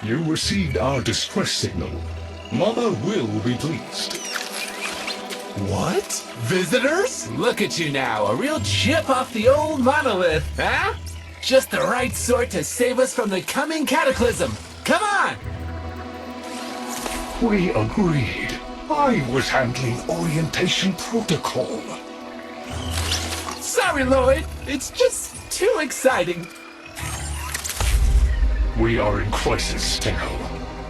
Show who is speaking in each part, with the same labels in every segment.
Speaker 1: You received our distress signal. Mother will be pleased.
Speaker 2: What? Visitors? Look at you now, a real chip off the old monolith, huh? Just the right sort to save us from the coming cataclysm. Come on!
Speaker 1: We agreed. I was handling orientation protocol.
Speaker 2: Sorry, Lloyd. It's just too exciting.
Speaker 1: We are in crisis now.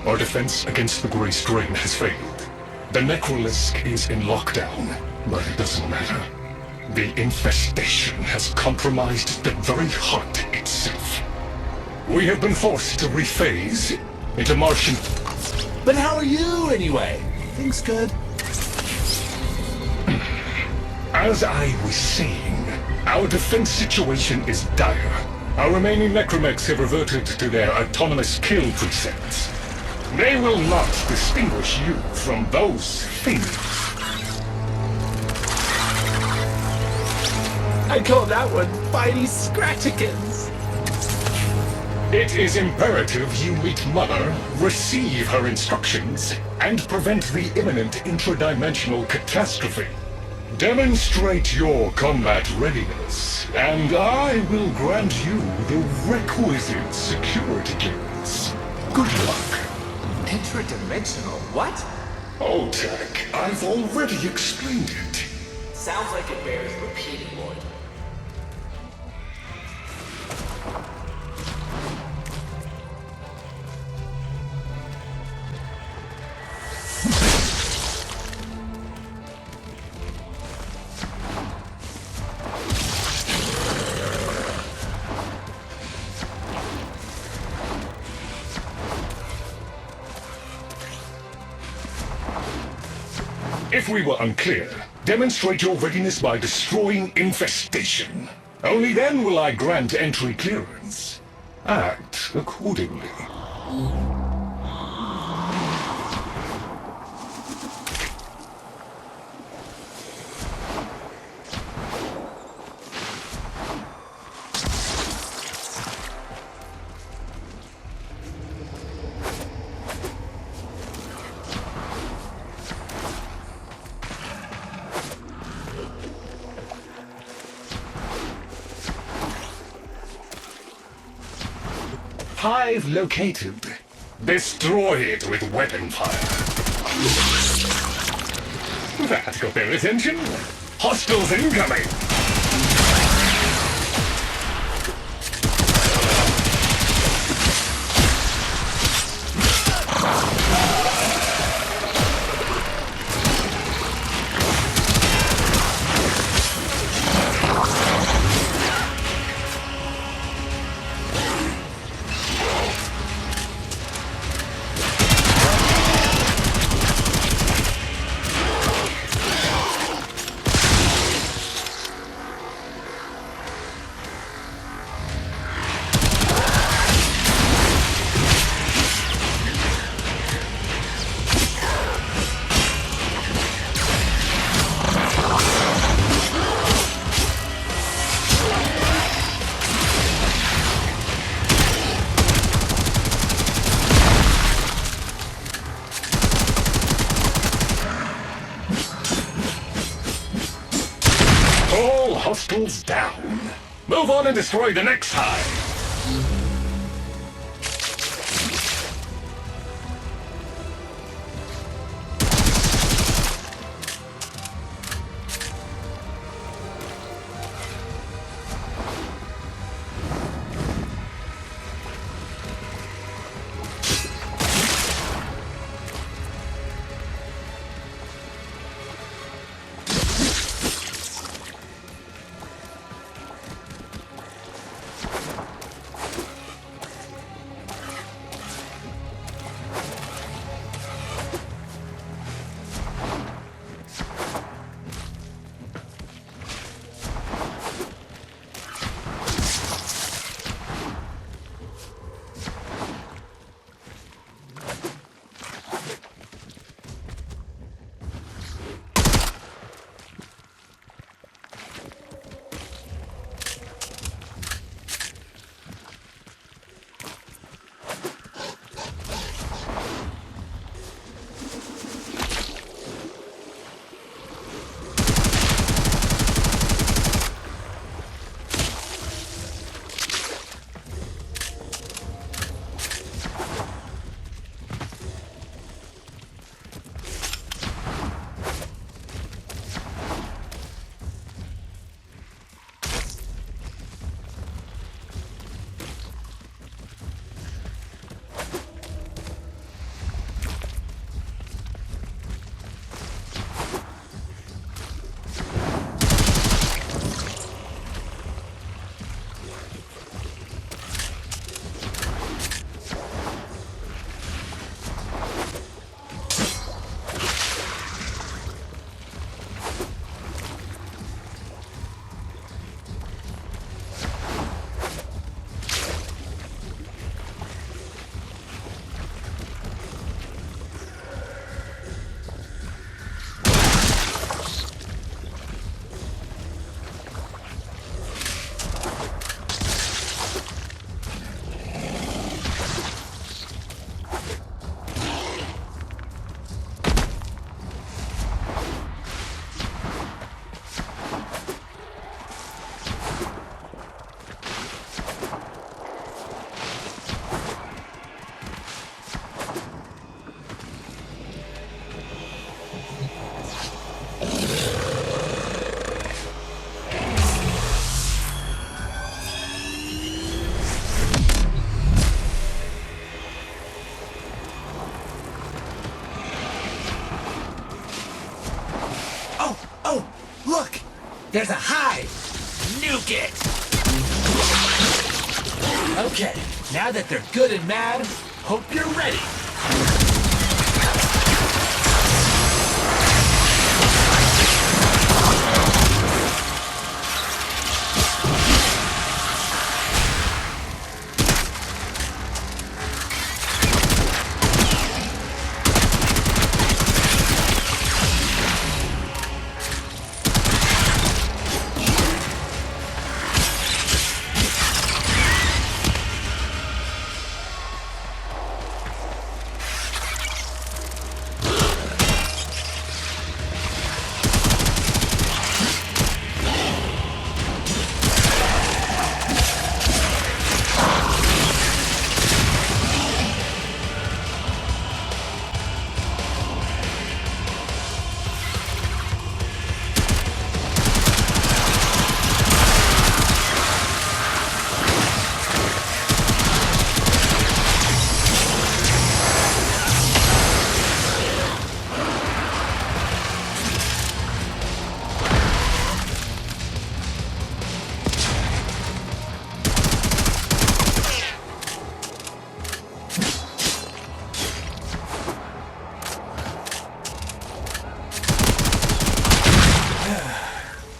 Speaker 1: Our defense against the Grey Strain has failed. The Necrolisk is in lockdown, but it doesn't matter. The infestation has compromised the very heart itself. We have been forced to rephase into Martian...
Speaker 2: But how are you, anyway? Things good?
Speaker 1: As I was saying, our defense situation is dire. Our remaining necromechs have reverted to their autonomous kill precepts. They will not distinguish you from those things.
Speaker 2: I call that one Bitey Scratchikins.
Speaker 1: It is imperative you meet Mother, receive her instructions, and prevent the imminent intradimensional catastrophe. Demonstrate your combat readiness, and I will grant you the requisite security clearance. Good luck.
Speaker 2: Intradimensional what?
Speaker 1: Oh, Tech, I've already explained it.
Speaker 2: Sounds like it bears repeating, Lloyd.
Speaker 1: If we were unclear, demonstrate your readiness by destroying infestation. Only then will I grant entry clearance. Act accordingly. Hive located. Destroy it with weapon fire. That got their attention. Hostiles incoming! Hostiles down. Move on and destroy the next hive.
Speaker 2: There's a hive! Nuke it! Okay, now that they're good and mad, hope you're ready.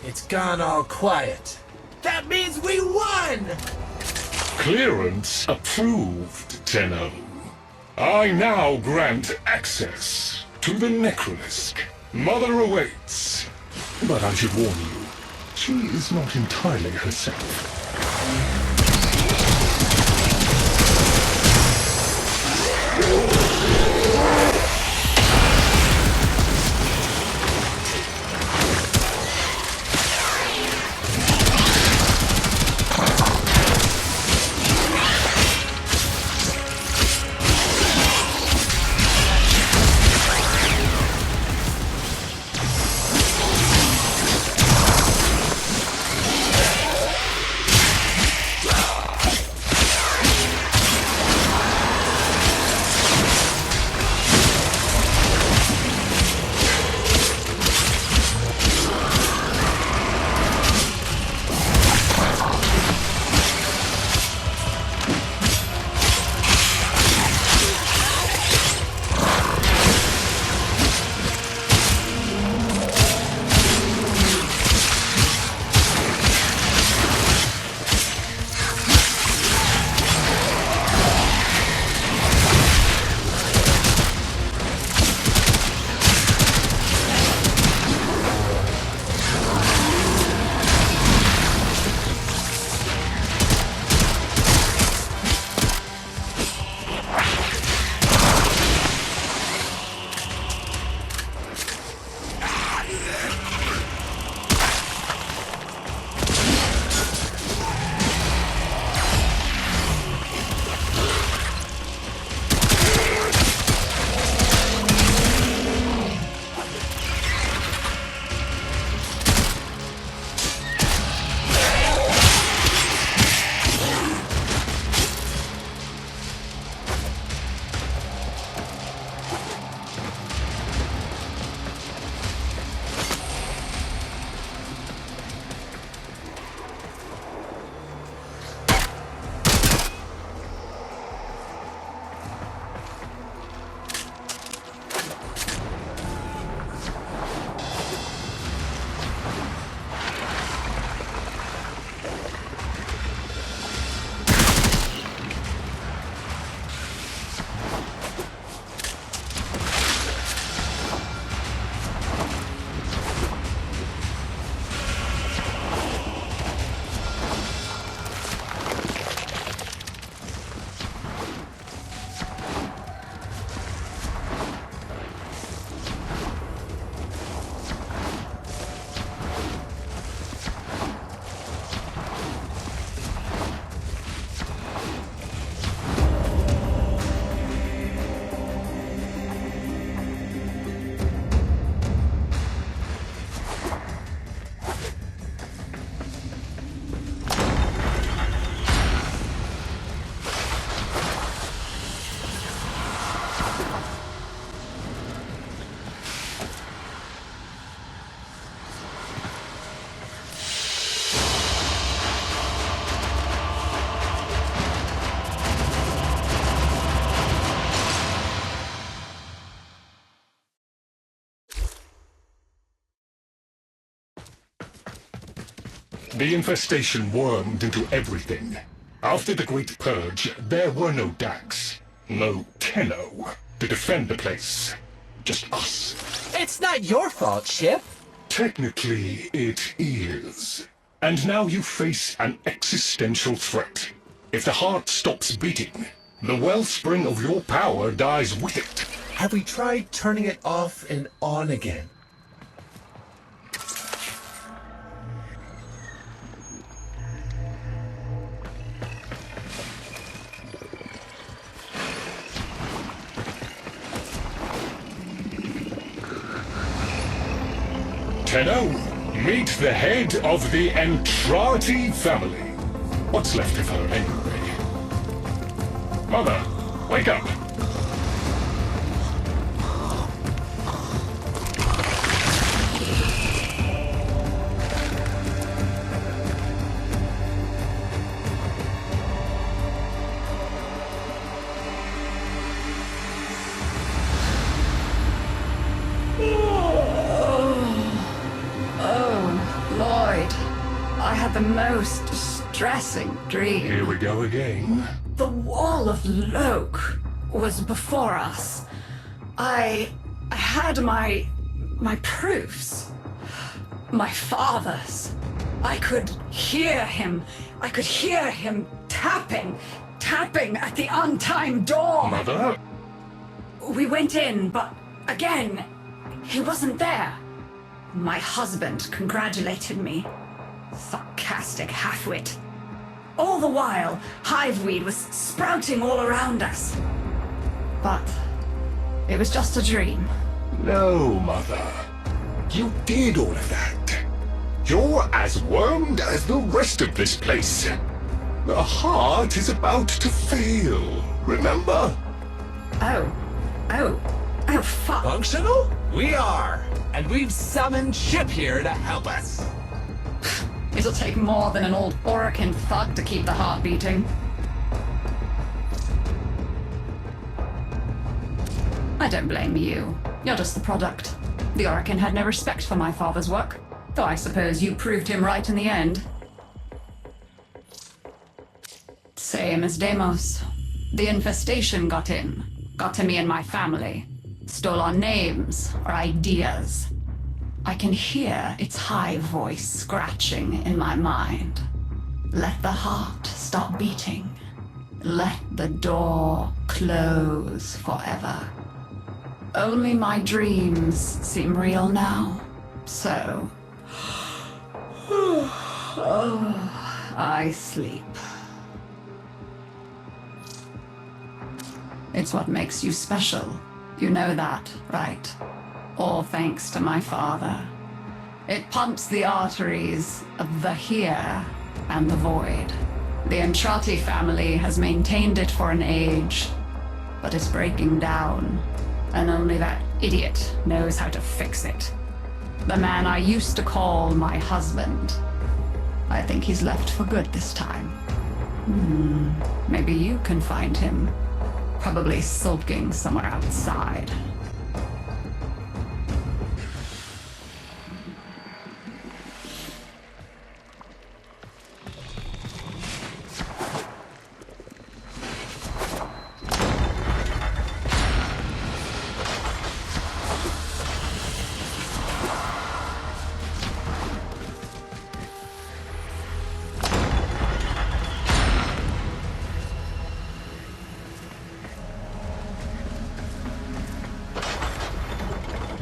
Speaker 2: It's gone all quiet. That means we won!
Speaker 1: Clearance approved, Tenno. I now grant access to the Necrolisk. Mother awaits. But I should warn you, she is not entirely herself. The infestation wormed into everything. After the Great Purge, there were no Dax, no Tenno to defend the place. Just us.
Speaker 2: It's not your fault, Chip.
Speaker 1: Technically, it is. And now you face an existential threat. If the heart stops beating, the wellspring of your power dies with it.
Speaker 2: Have we tried turning it off and on again?
Speaker 1: Tenno, meet the head of the Entrati family. What's left of her, anyway? Mother, wake up!
Speaker 3: I had the most distressing dream.
Speaker 1: Here we go again.
Speaker 3: The wall of Loke was before us. I had my proofs. My father's. I could hear him. I could hear him tapping at the untimed door.
Speaker 1: Mother?
Speaker 3: We went in, but again, he wasn't there. My husband congratulated me. Sarcastic halfwit. All the while, hiveweed was sprouting all around us. But it was just a dream.
Speaker 1: No, Mother. You did all of that. You're as wormed as the rest of this place. The heart is about to fail, remember?
Speaker 3: Oh, fuck.
Speaker 2: Functional? We are. And we've summoned Chip here to help us.
Speaker 3: It'll take more than an old Orokin thug to keep the heart beating. I don't blame you. You're just the product. The Orokin had no respect for my father's work, though I suppose you proved him right in the end. Same as Deimos. The infestation got in. Got to me and my family. Stole our names, our ideas. I can hear its high voice scratching in my mind. Let the heart stop beating. Let the door close forever. Only my dreams seem real now. So... I sleep. It's what makes you special. You know that, right? All thanks to my father. It pumps the arteries of the here and the void. The Entrati family has maintained it for an age, but it's breaking down, and only that idiot knows how to fix it. The man I used to call my husband. I think he's left for good this time. Maybe you can find him. Probably sulking somewhere outside.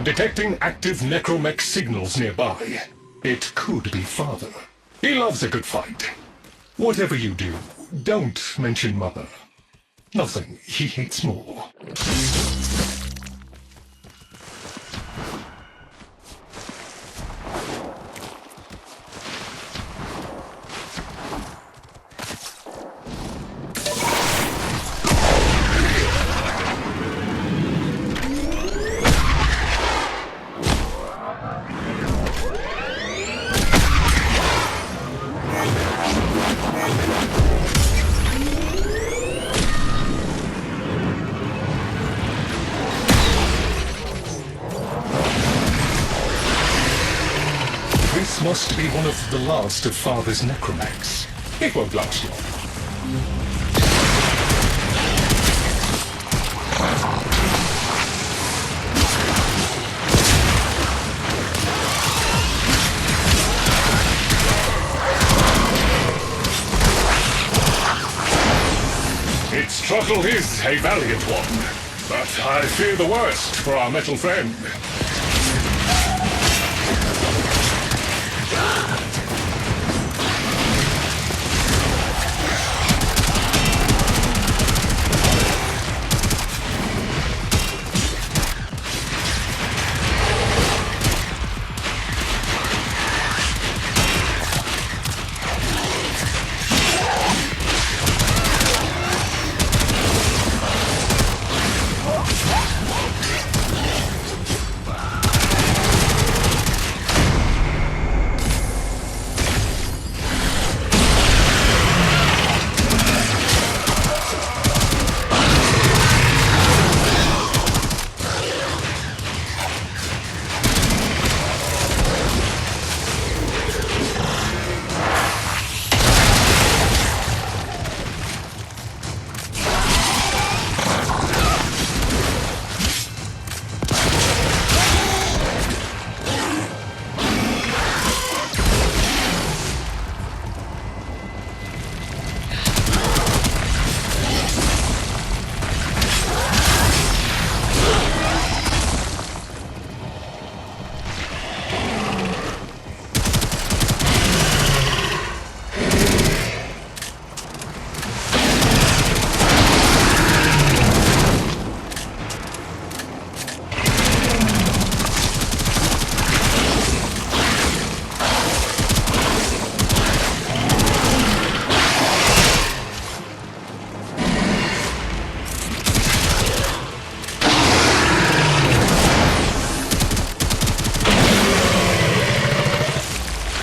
Speaker 1: Detecting active necromech signals nearby. It could be Father. He loves a good fight. Whatever you do, don't mention Mother. Nothing he hates more. This must be one of the last of Father's necromax. It won't last long. Its struggle is a valiant one, but I fear the worst for our metal friend.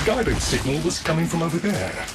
Speaker 1: Guidance signal was coming from over there.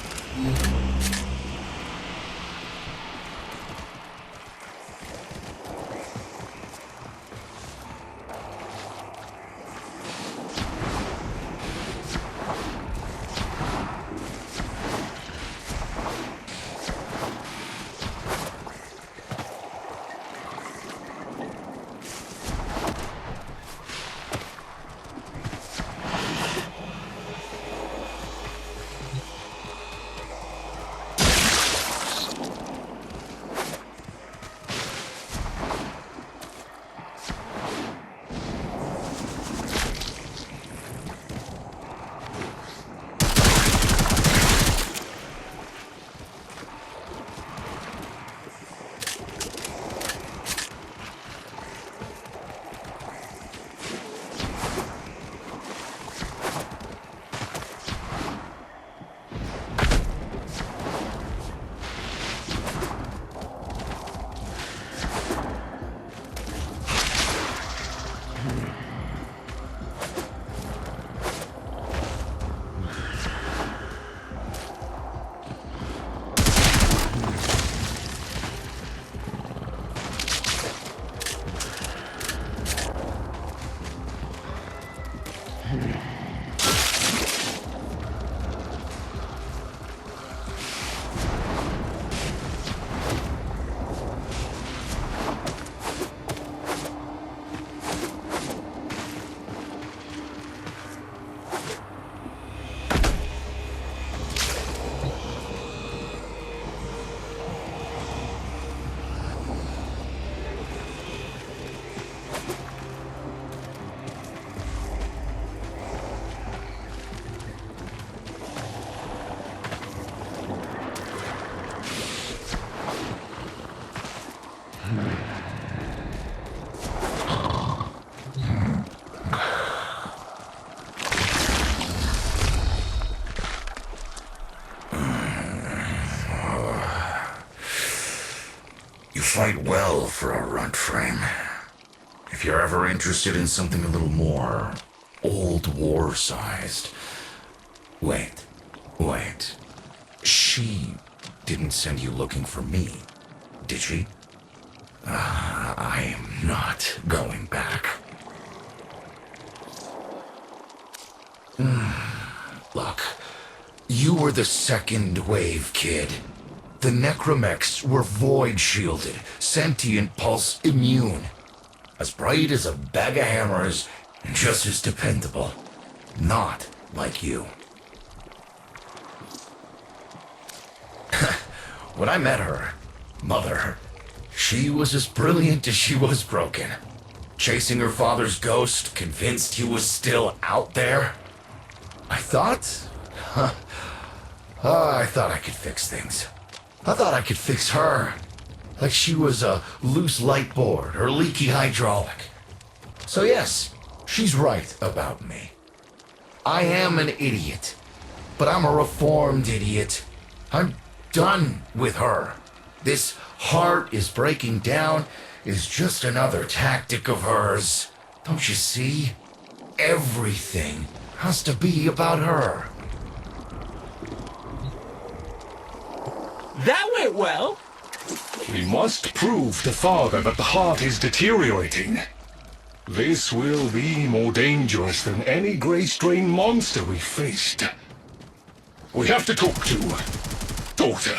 Speaker 4: You fight well for a runt frame. If you're ever interested in something a little more old war-sized... Wait. She didn't send you looking for me, did she? I am not going back. You were the second wave, kid. The Necromechs were void shielded, sentient pulse immune. As bright as a bag of hammers, and just as dependable. Not like you. When I met her, Mother, she was as brilliant as she was broken. Chasing her father's ghost, convinced he was still out there. I thought I could fix things. I thought I could fix her. Like she was a loose light board or leaky hydraulic. So yes, she's right about me. I am an idiot. But I'm a reformed idiot. I'm done with her. This heart is breaking down is just another tactic of hers. Don't you see? Everything has to be about her.
Speaker 2: That went well.
Speaker 1: We must prove to Father that the heart is deteriorating. This will be more dangerous than any Grey Strain monster we faced. We have to talk to Daughter.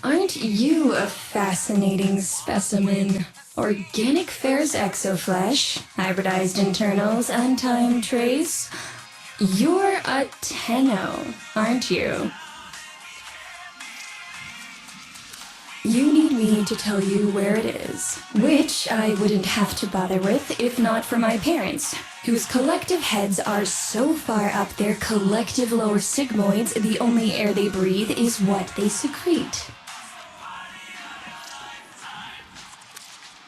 Speaker 5: Aren't you a fascinating specimen? Organic ferrous exoflesh, hybridized internals, untimed trace. You're a Tenno, aren't you? You need me to tell you where it is, which I wouldn't have to bother with if not for my parents, whose collective heads are so far up their collective lower sigmoids, the only air they breathe is what they secrete.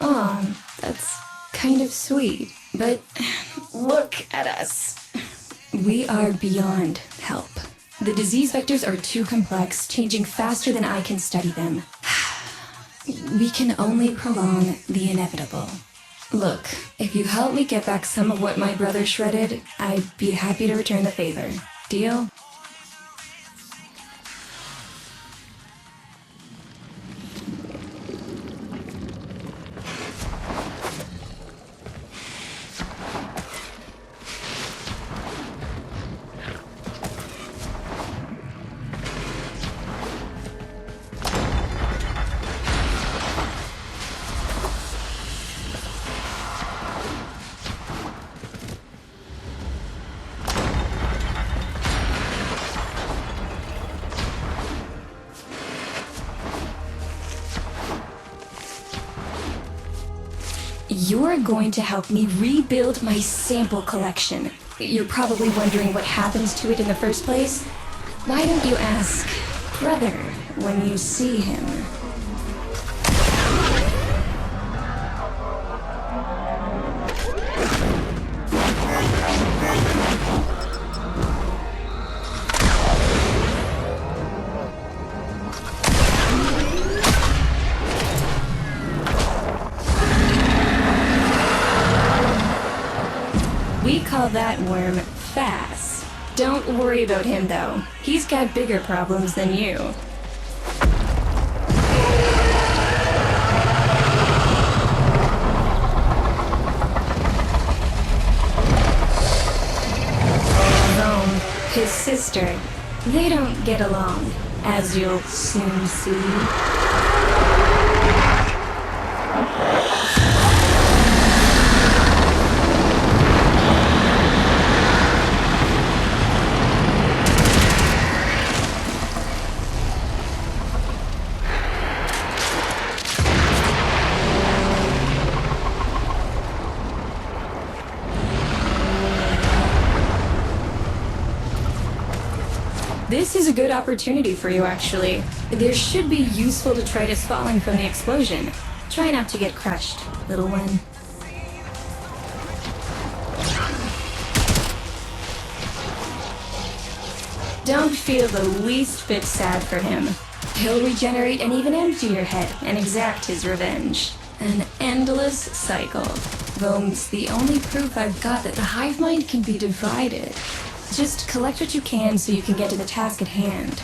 Speaker 5: Aw, that's kind of sweet, but look at us. We are beyond help. The disease vectors are too complex, changing faster than I can study them. We can only prolong the inevitable. Look, if you help me get back some of what my brother shredded, I'd be happy to return the favor. Deal? You're going to help me rebuild my sample collection. You're probably wondering what happens to it in the first place. Why don't you ask Brother when you see him? We call that worm Fast. Don't worry about him though. He's got bigger problems than you. Although, his sister, they don't get along, as you'll soon see. This is a good opportunity for you, actually. There should be useful detritus falling from the explosion. Try not to get crushed, little one. Don't feel the least bit sad for him. He'll regenerate and even empty your head and exact his revenge. An endless cycle. Though it's the only proof I've got that the hive mind can be divided. Just collect what you can so you can get to the task at hand.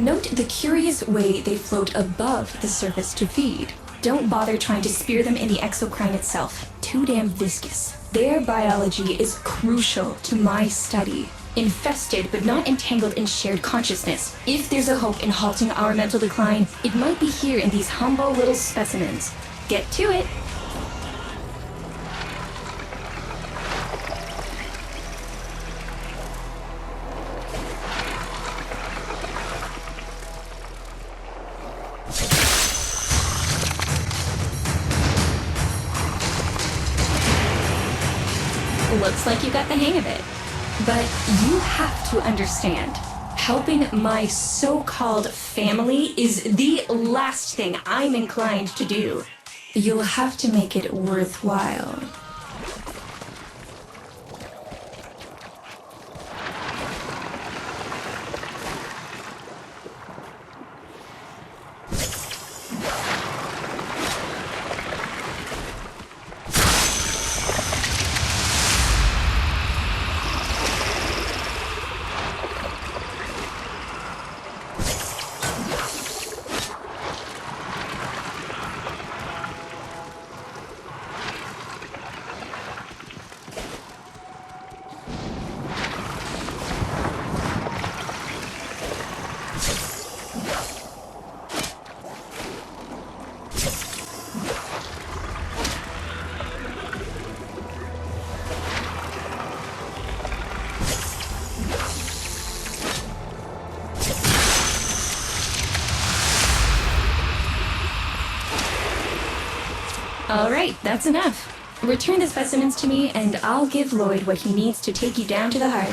Speaker 5: Note the curious way they float above the surface to feed. Don't bother trying to spear them in the exocrine itself. Too damn viscous. Their biology is crucial to my study. Infested but not entangled in shared consciousness. If there's a hope in halting our mental decline, it might be here in these humble little specimens. Get to it! Looks like you got the hang of it. But you have to understand, helping my so-called family is the last thing I'm inclined to do. You'll have to make it worthwhile. Alright, that's enough. Return the specimens to me, and I'll give Lloyd what he needs to take you down to the heart.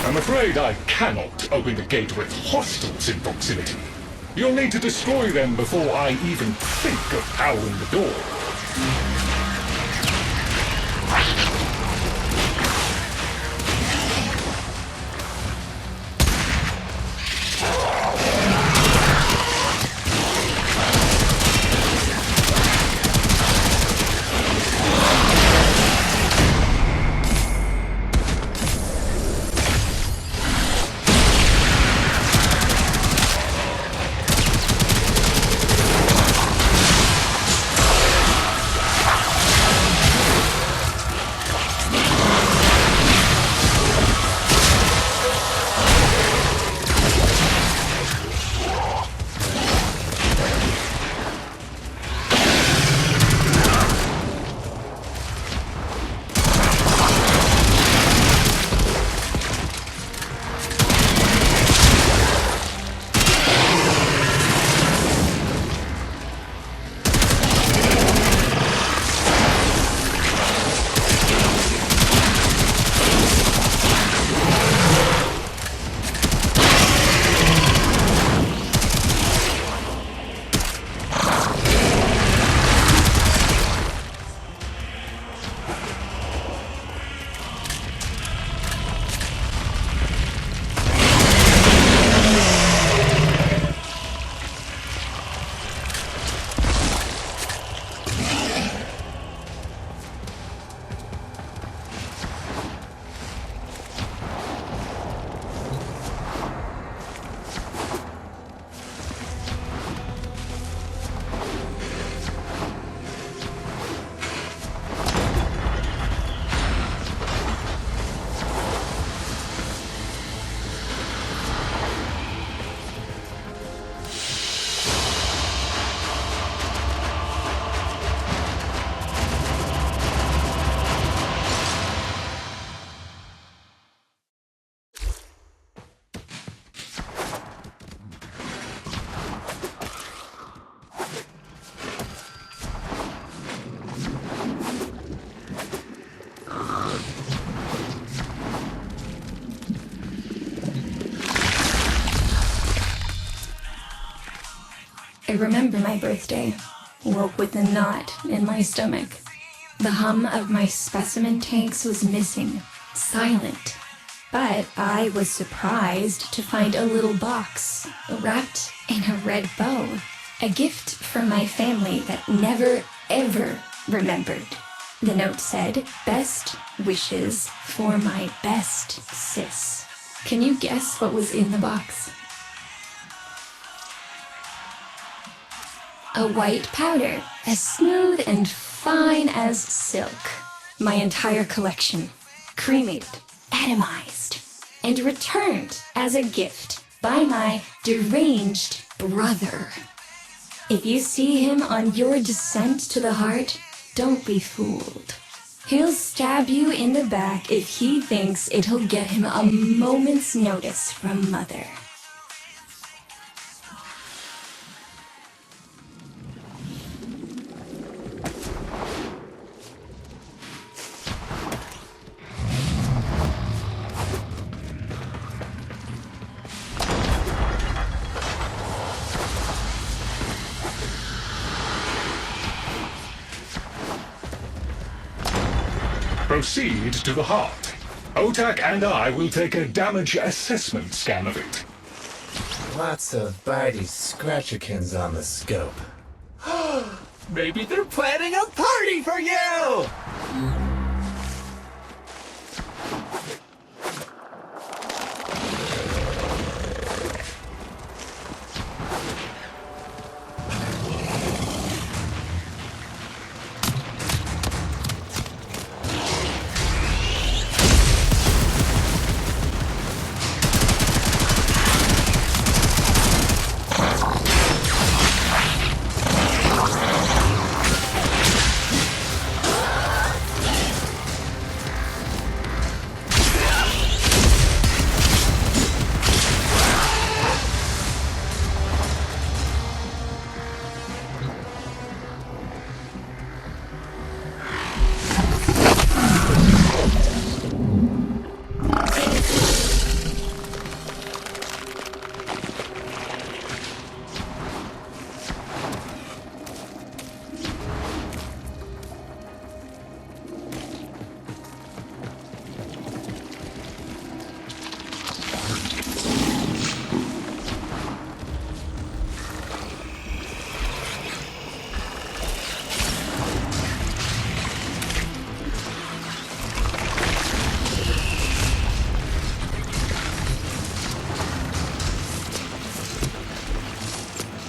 Speaker 1: I'm afraid I cannot open the gate with hostiles in proximity. You'll need to destroy them before I even think of powering the door.
Speaker 5: I remember my birthday. Woke with a knot in my stomach. The hum of my specimen tanks was missing, silent. But I was surprised to find a little box wrapped in a red bow. A gift from my family that never, ever remembered. The note said, "Best wishes for my best sis." Can you guess what was in the box? A white powder, as smooth and fine as silk. My entire collection, cremated, atomized, and returned as a gift by my deranged brother. If you see him on your descent to the heart, don't be fooled. He'll stab you in the back if he thinks it'll get him a moment's notice from Mother.
Speaker 1: Proceed to the heart. Otak and I will take a damage assessment scan of it.
Speaker 2: Lots of bitey scratchikins on the scope. Maybe they're planning a party for you!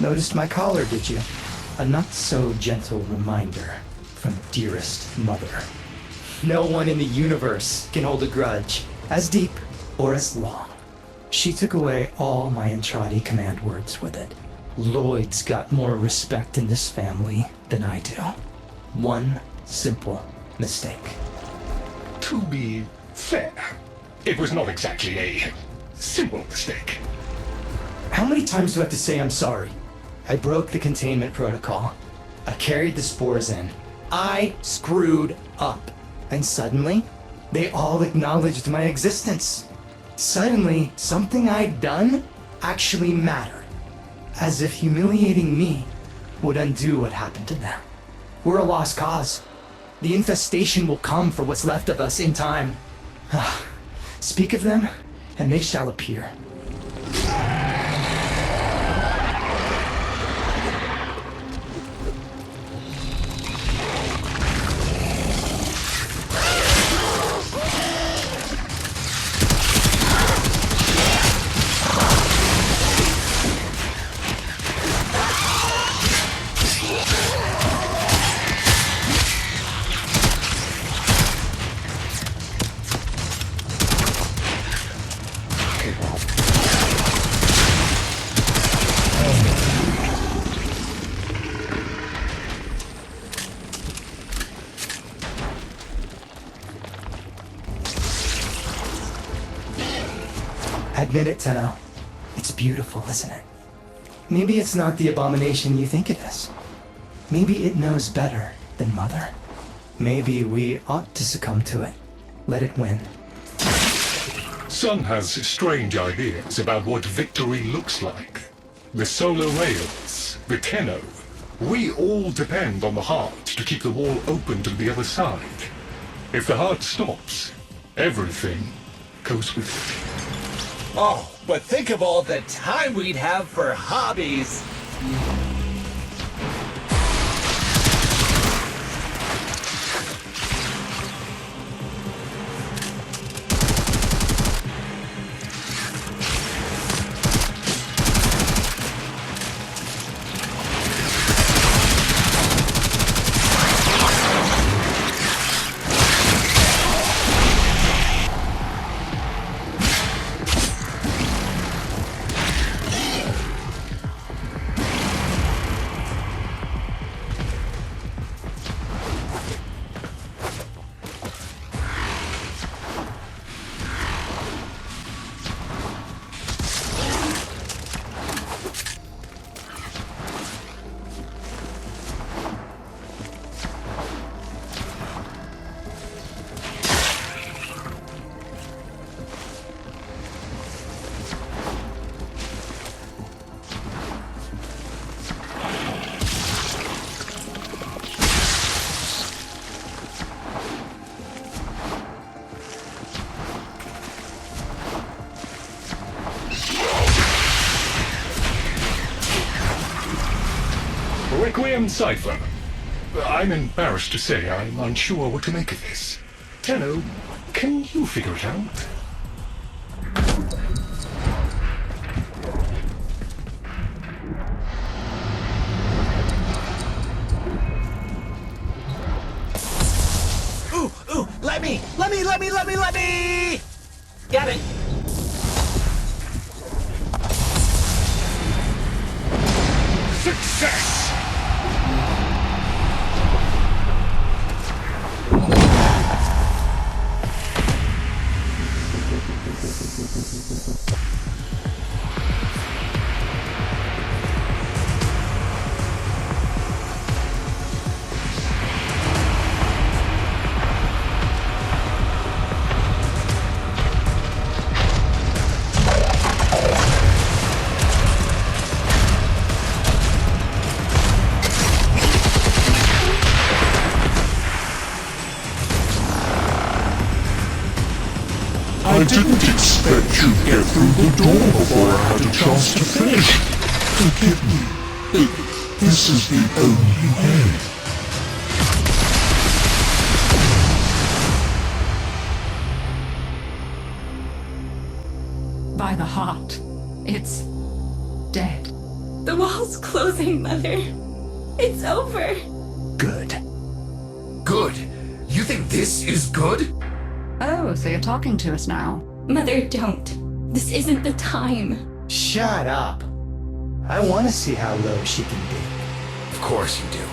Speaker 6: Noticed my collar, did you? A not-so-gentle reminder from dearest mother. No one in the universe can hold a grudge as deep or as long. She took away all my Entrati command words with it. Lloyd's got more respect in this family than I do. One simple mistake.
Speaker 1: To be fair, it was not exactly a simple mistake.
Speaker 6: How many times do I have to say I'm sorry? I broke the containment protocol. I carried the spores in. I screwed up. And suddenly, they all acknowledged my existence. Suddenly, something I'd done actually mattered. As if humiliating me would undo what happened to them. We're a lost cause. The infestation will come for what's left of us in time. Speak of them, and they shall appear. Admit it, Tenno. It's beautiful, isn't it? Maybe it's not the abomination you think it is. Maybe it knows better than Mother. Maybe we ought to succumb to it. Let it win.
Speaker 1: Son has strange ideas about what victory looks like. The solar rails, the Tenno. We all depend on the heart to keep the wall open to the other side. If the heart stops, everything goes with it.
Speaker 2: Oh, but think of all the time we'd have for hobbies.
Speaker 1: Requiem Cipher. I'm embarrassed to say I'm unsure what to make of this. Tenno, can you figure it out?
Speaker 2: Ooh, let me! Got it.
Speaker 1: Success!
Speaker 7: I didn't expect you'd get through the door before I had a chance to finish. Forgive me. This is the only way.
Speaker 3: By the heart. It's dead.
Speaker 5: The wall's closing, Mother. It's over.
Speaker 4: Good. Good? You think this is good?
Speaker 3: Oh, so you're talking to us now.
Speaker 5: Mother, don't. This isn't the time.
Speaker 6: Shut up. I want to see how low she can be.
Speaker 4: Of course you do.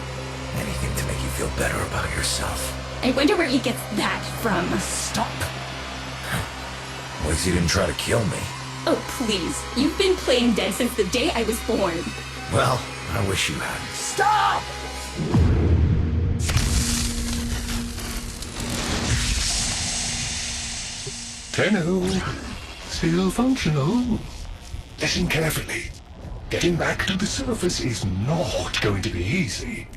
Speaker 4: Anything to make you feel better about yourself.
Speaker 5: I wonder where he gets that from.
Speaker 6: Stop.
Speaker 4: At least you didn't try to kill me.
Speaker 5: Oh, please. You've been playing dead since the day I was born.
Speaker 4: Well, I wish you hadn't.
Speaker 6: Stop!
Speaker 1: Tenno, still functional. Listen carefully. Getting back to the surface is not going to be easy.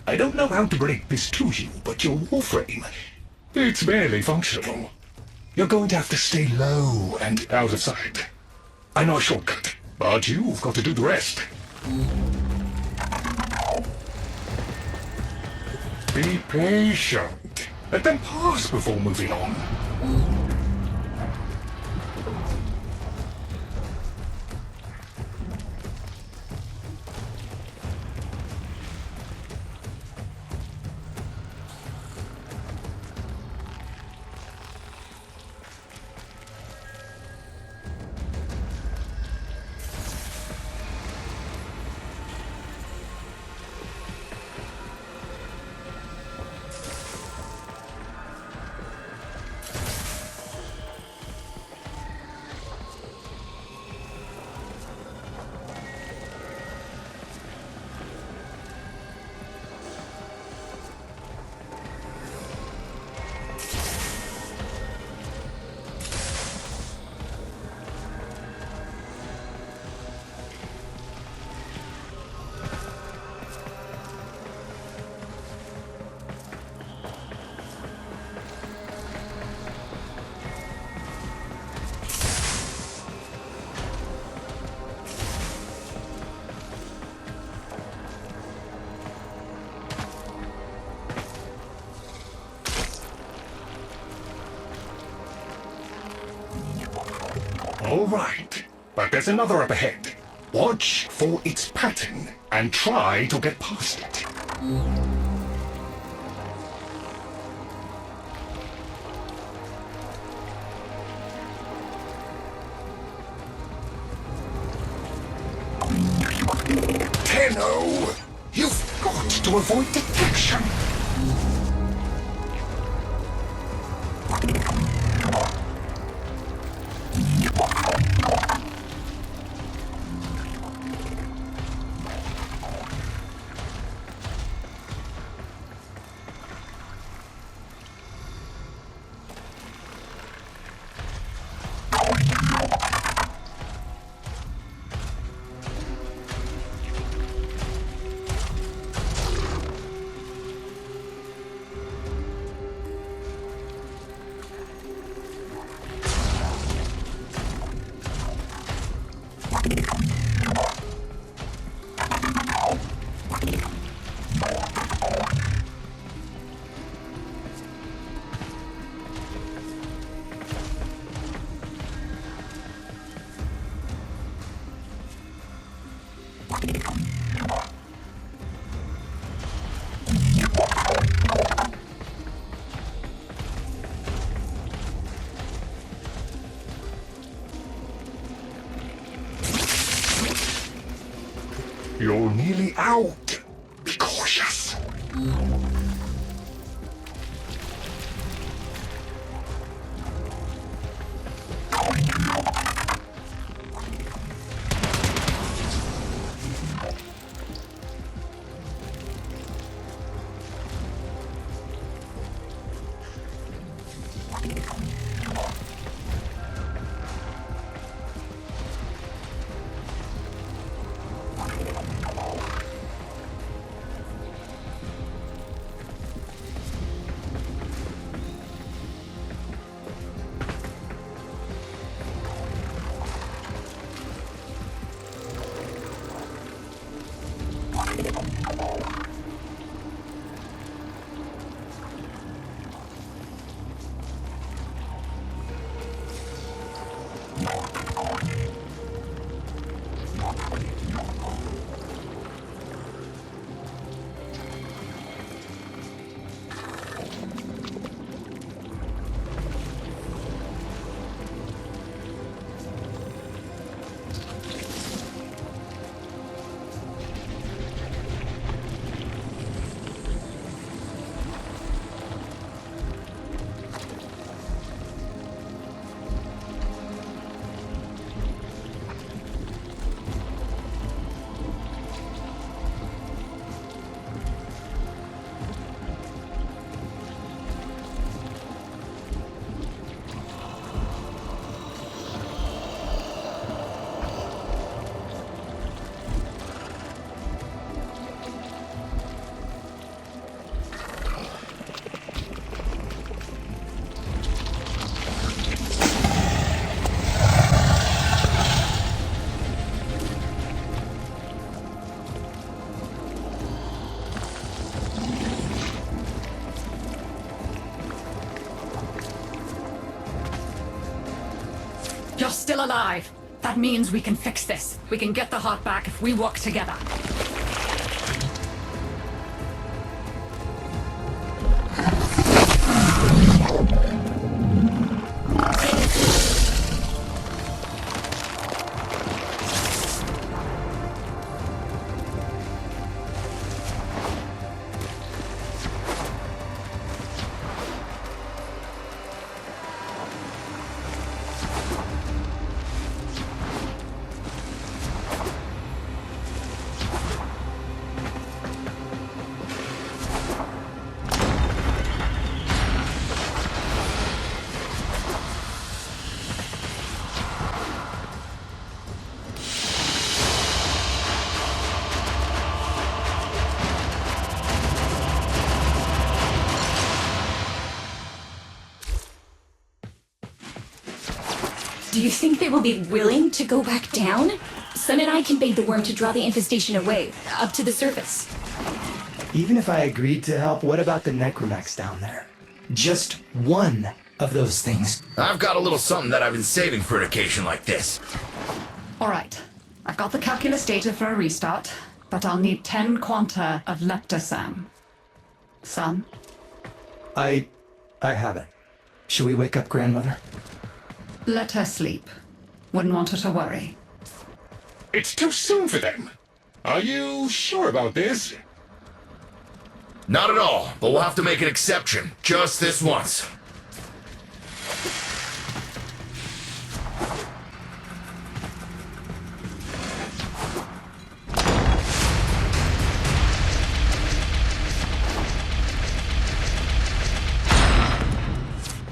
Speaker 1: I don't know how to break this to you, but your Warframe, it's barely functional. You're going to have to stay low and out of sight. I know a shortcut, but you've got to do the rest. Be patient. Let them pass before moving on. All right, but there's another up ahead. Watch for its pattern and try to get past it. Tenno! You've got to avoid detection! You're nearly out. Be cautious.
Speaker 3: You're still alive. That means we can fix this. We can get the heart back if we work together.
Speaker 5: Do you think they will be willing to go back down? Sun and I can bait the worm to draw the infestation away, up to the surface.
Speaker 6: Even if I agreed to help, what about the necromechs down there? Just one of those things.
Speaker 4: I've got a little something that I've been saving for an occasion like this.
Speaker 3: All right. I've got the calculus data for a restart, but I'll need 10 quanta of leptosam. Son?
Speaker 6: I have it. Should we wake up grandmother?
Speaker 3: Let her sleep. Wouldn't want her to worry.
Speaker 1: It's too soon for them. Are you sure about this?
Speaker 4: Not at all, but we'll have to make an exception. Just this once.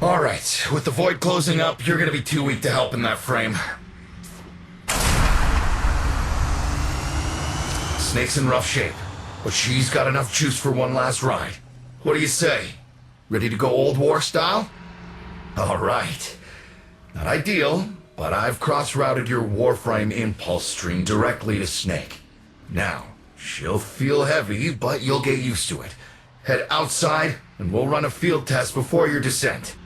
Speaker 4: Alright, with the void closing up, you're gonna be too weak to help in that frame. Snake's in rough shape, but she's got enough juice for one last ride. What do you say? Ready to go old war style? Alright. Not ideal, but I've cross-routed your Warframe impulse stream directly to Snake. Now, she'll feel heavy, but you'll get used to it. Head outside, and we'll run a field test before your descent.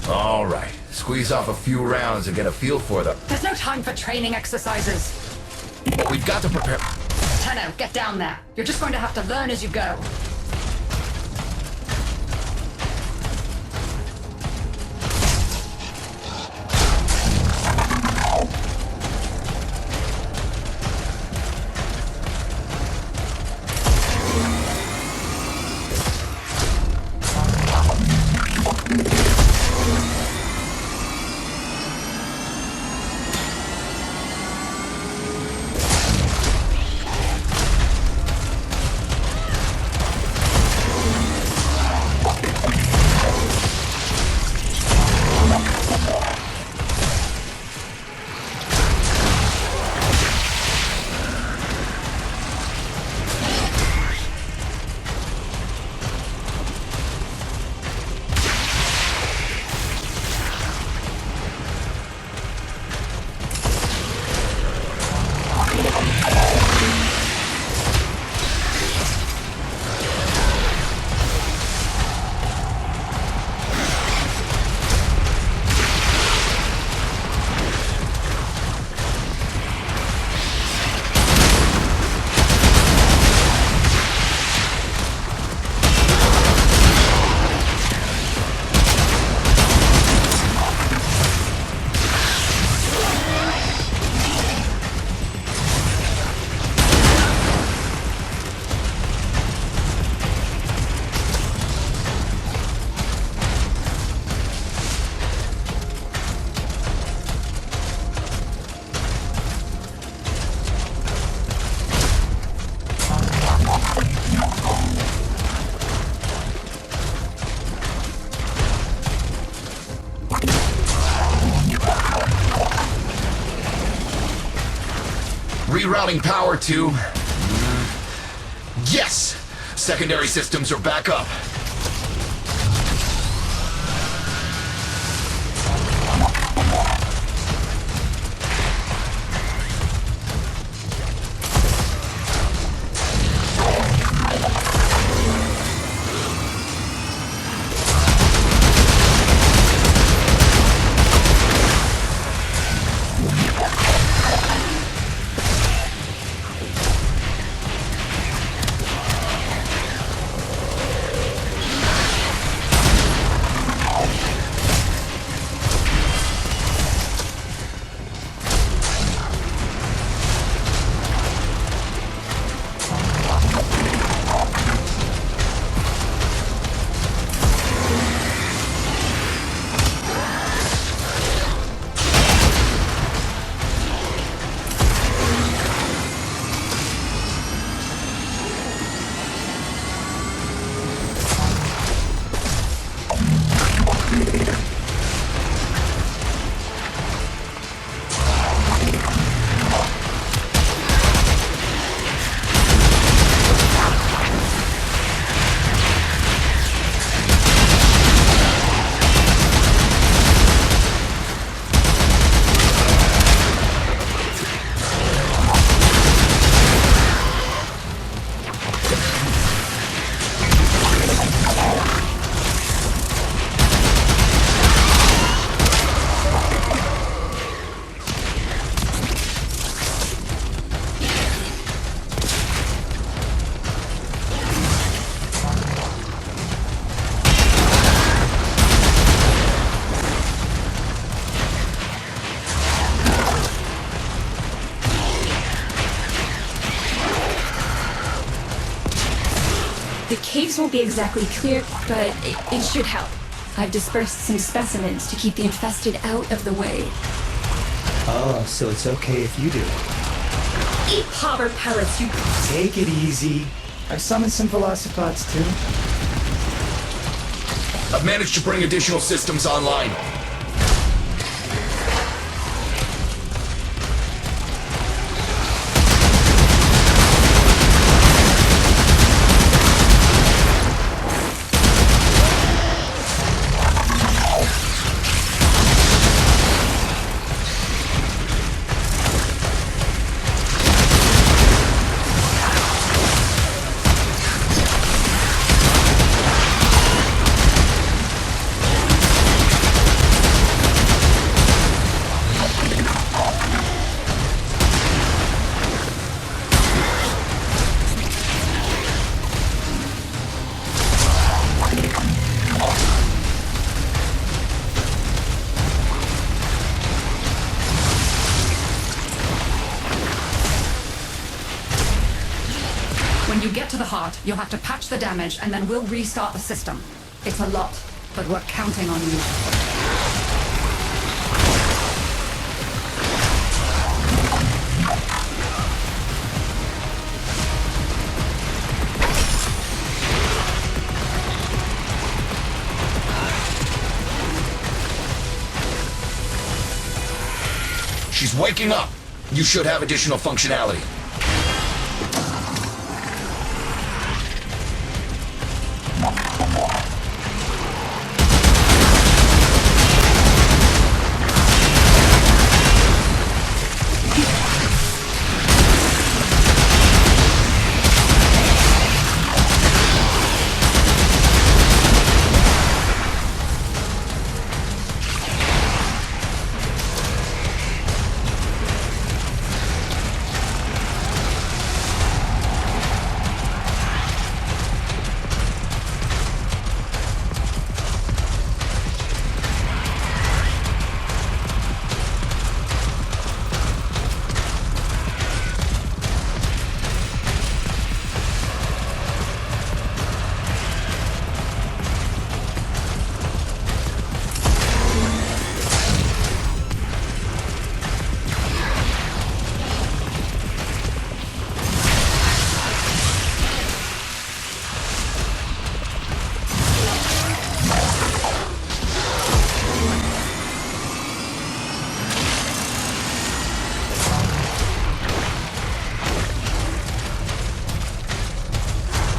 Speaker 4: All right, squeeze off a few rounds and get a feel for them.
Speaker 3: There's no time for training exercises.
Speaker 4: But we've got to prepare.
Speaker 3: Tenno, get down there. You're just going to have to learn as you go.
Speaker 4: Rerouting power to... Yes! Secondary systems are back up.
Speaker 5: The caves won't be exactly clear, but it should help. I've dispersed some specimens to keep the infested out of the way.
Speaker 6: Oh, so it's okay if you do it.
Speaker 5: Eat popper pellets, you...
Speaker 6: Take it easy. I've summoned some velocipods too.
Speaker 4: I've managed to bring additional systems online.
Speaker 3: When you get to the heart, you'll have to patch the damage, and then we'll restart the system. It's a lot, but we're counting on you.
Speaker 4: She's waking up. You should have additional functionality.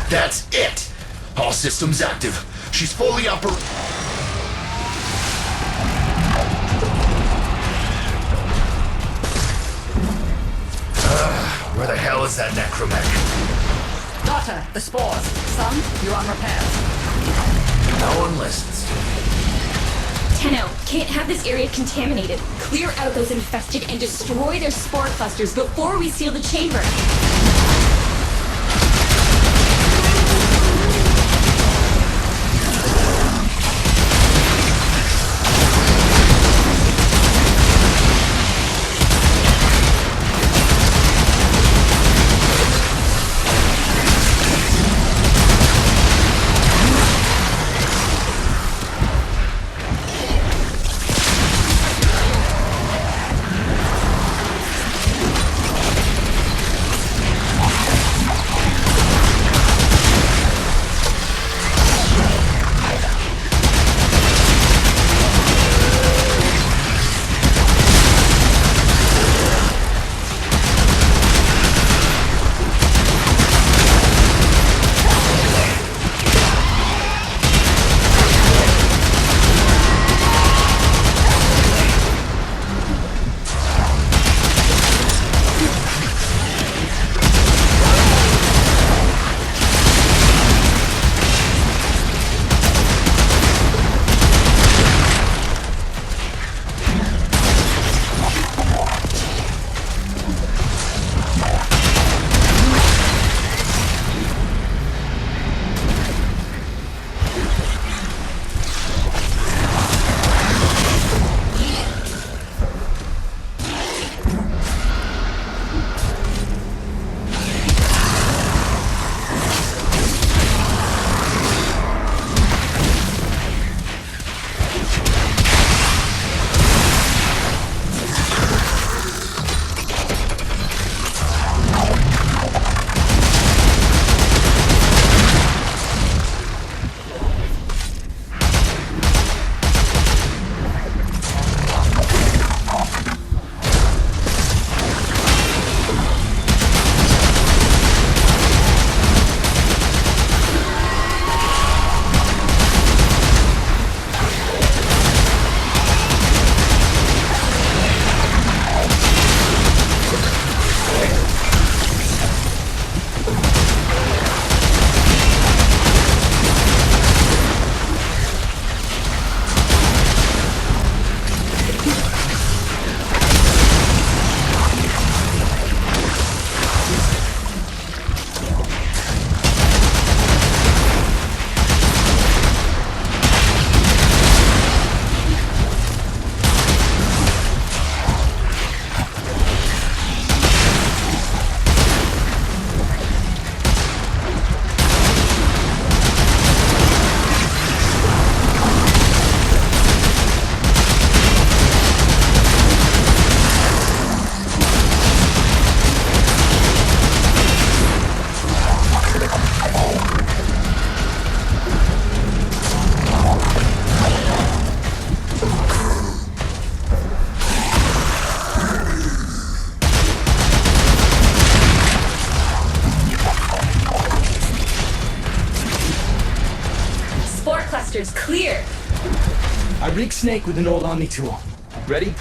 Speaker 4: That's it! All systems active. She's fully where the hell is that necromech?
Speaker 3: Daughter, the spores. Son, you're on repair.
Speaker 4: No one listens.
Speaker 5: Tenno, can't have this area contaminated. Clear out those infested and destroy their spore clusters before we seal the chamber. Clear.
Speaker 6: I rigged Snake with an old Omni tool. Ready?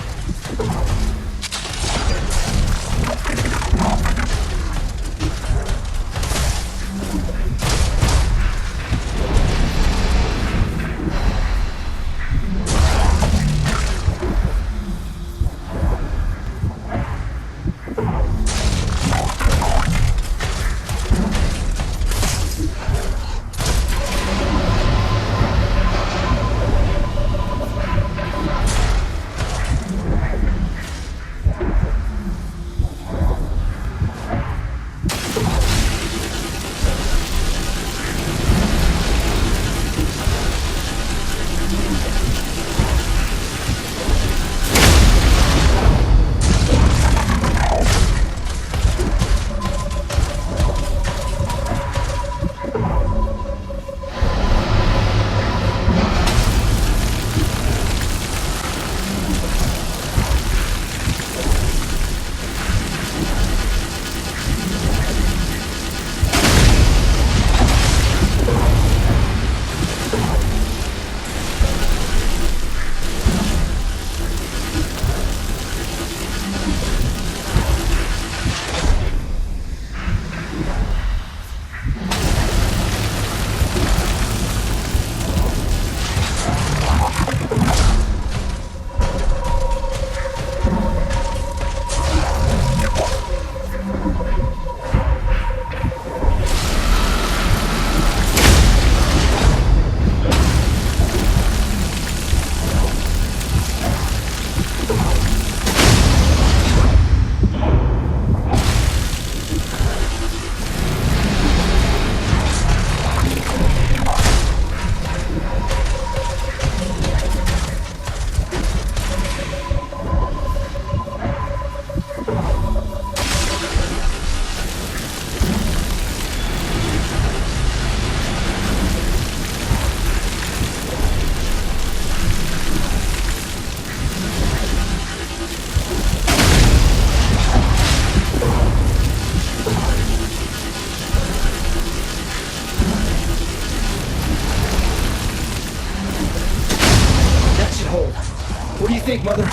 Speaker 6: What do you think, Mother?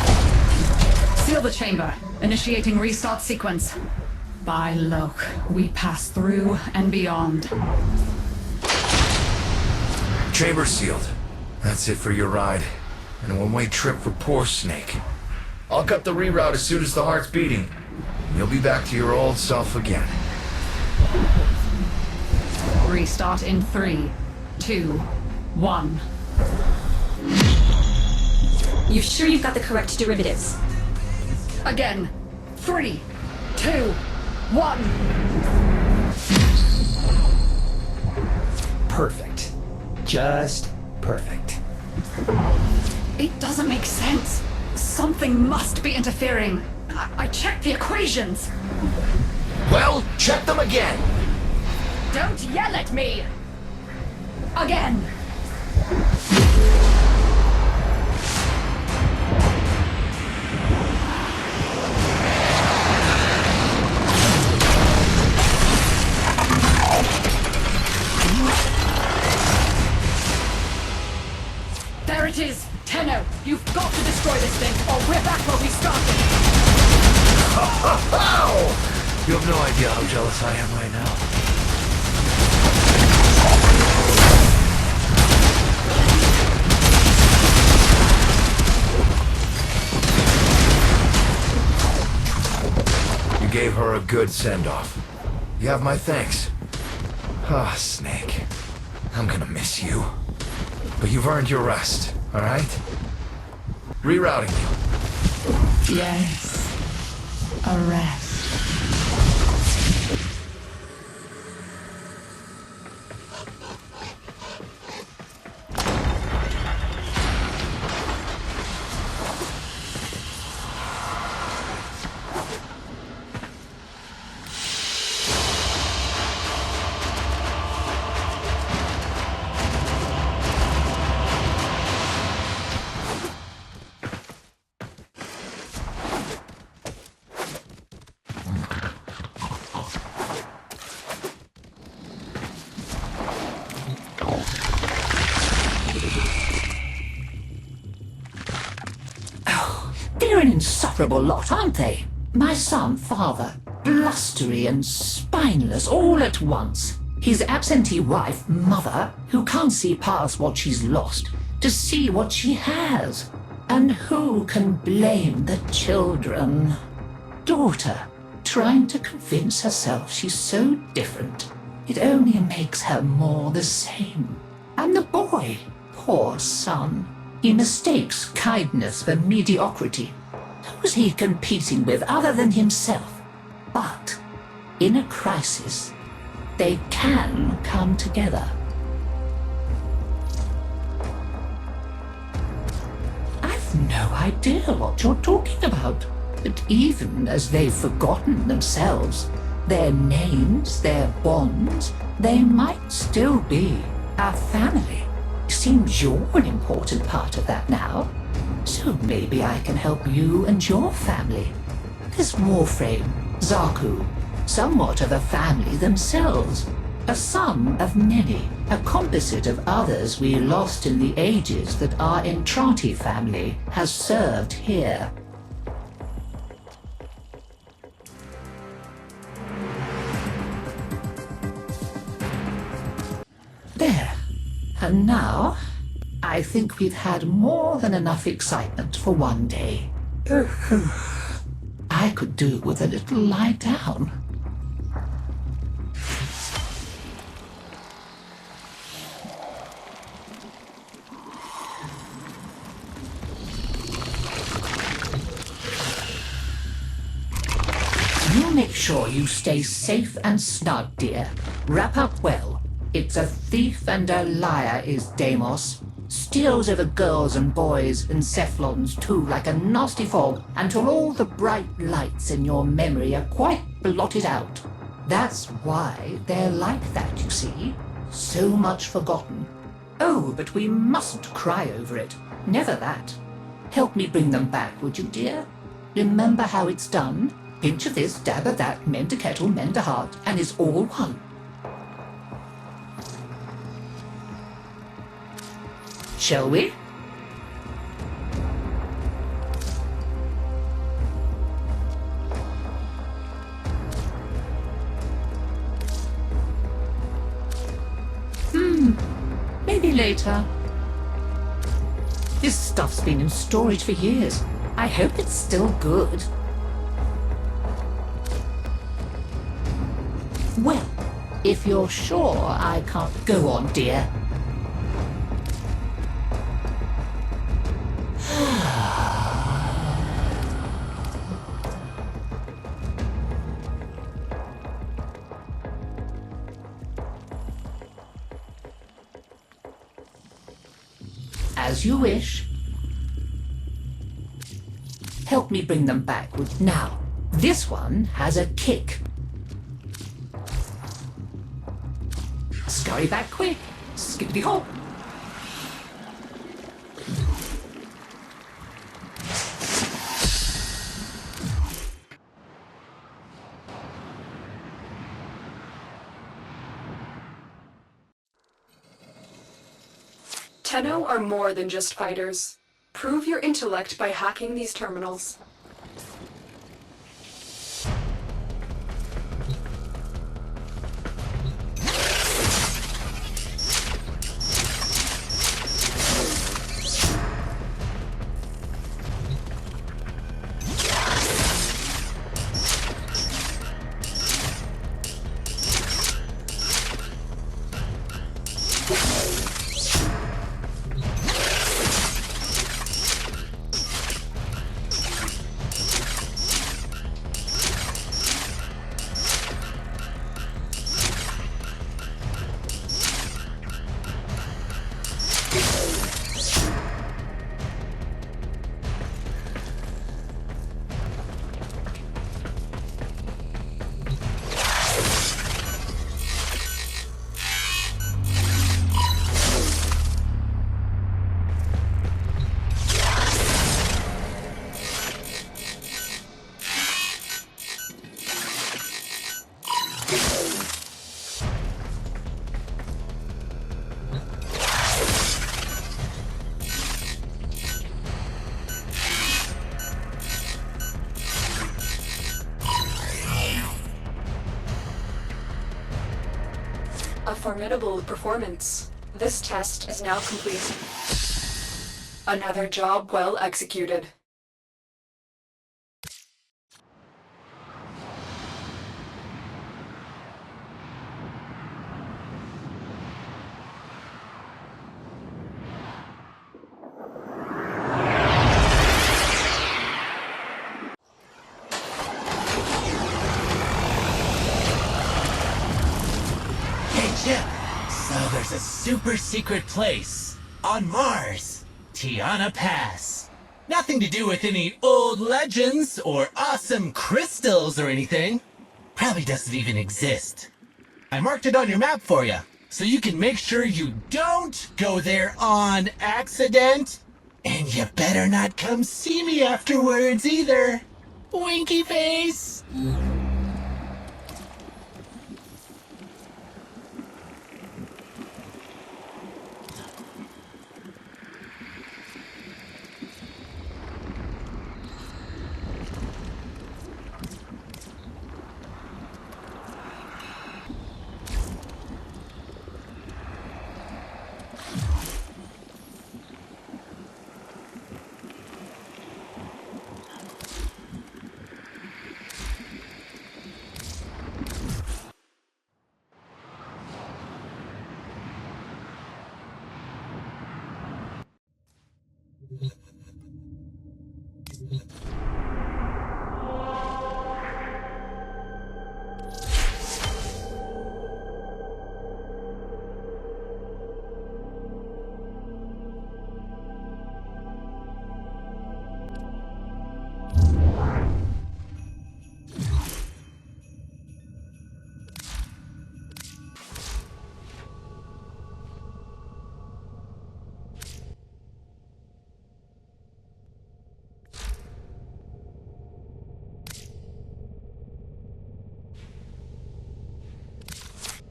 Speaker 3: Seal the chamber. Initiating restart sequence. By Loke, we pass through and beyond.
Speaker 4: Chamber sealed. That's it for your ride. And a one-way trip for poor Snake. I'll cut the reroute as soon as the heart's beating. You'll be back to your old self again.
Speaker 3: Restart in 3, 2, 1.
Speaker 5: You sure you've got the correct derivatives?
Speaker 3: Again. 3, 2, 1.
Speaker 6: Perfect. Just perfect.
Speaker 3: It doesn't make sense. Something must be interfering. I checked the equations.
Speaker 4: Well, check them again!
Speaker 3: Don't yell at me! Again! There it is! Tenno, you've got to destroy this thing, or we're back where we started!
Speaker 4: Oh! You have no idea how jealous I am right now. You gave her a good send-off. You have my thanks. Ah, Snake. I'm gonna miss you. But you've earned your rest, alright? Rerouting you.
Speaker 3: Yes. A rest.
Speaker 8: insufferable lot, aren't they? My son, father, blustery and spineless all at once. His absentee wife, mother, who can't see past what she's lost to see what she has. And who can blame the children? Daughter, trying to convince herself she's so different. It only makes her more the same. And the boy, poor son, he mistakes kindness for mediocrity. Who's he competing with other than himself? But in a crisis, they can come together. I've no idea what you're talking about. But even as they've forgotten themselves, their names, their bonds, they might still be our family. Seems you're an important part of that now. So maybe I can help you and your family. This Warframe, Zaku, somewhat of a family themselves. A sum of many, a composite of others we lost in the ages that our Entrati family has served here. There. And now, I think we've had more than enough excitement for one day. I could do with a little lie down. You make sure you stay safe and snug, dear. Wrap up well. It's a thief and a liar is Deimos. Steals over girls and boys and Cephalons too like a nasty fog until all the bright lights in your memory are quite blotted out. That's why they're like that, you see. So much forgotten. Oh, but we mustn't cry over it. Never that. Help me bring them back, would you, dear? Remember how it's done? Pinch of this, dab of that, mend a kettle, mend a heart, and it's all one. Shall we? Maybe later. This stuff's been in storage for years. I hope it's still good. Well, if you're sure I can't go on, dear. As you wish. Help me bring them back. Now, this one has a kick. Scurry back quick. Skippity-hop.
Speaker 9: Tenno are more than just fighters. Prove your intellect by hacking these terminals. formidable performance. This test is now complete. Another job well executed.
Speaker 2: Chip, so there's a super secret place on Mars, Tiana Pass. Nothing to do with any old legends or awesome crystals or anything. Probably doesn't even exist. I marked it on your map for you, so you can make sure you don't go there on accident. And you better not come see me afterwards either. Winky face.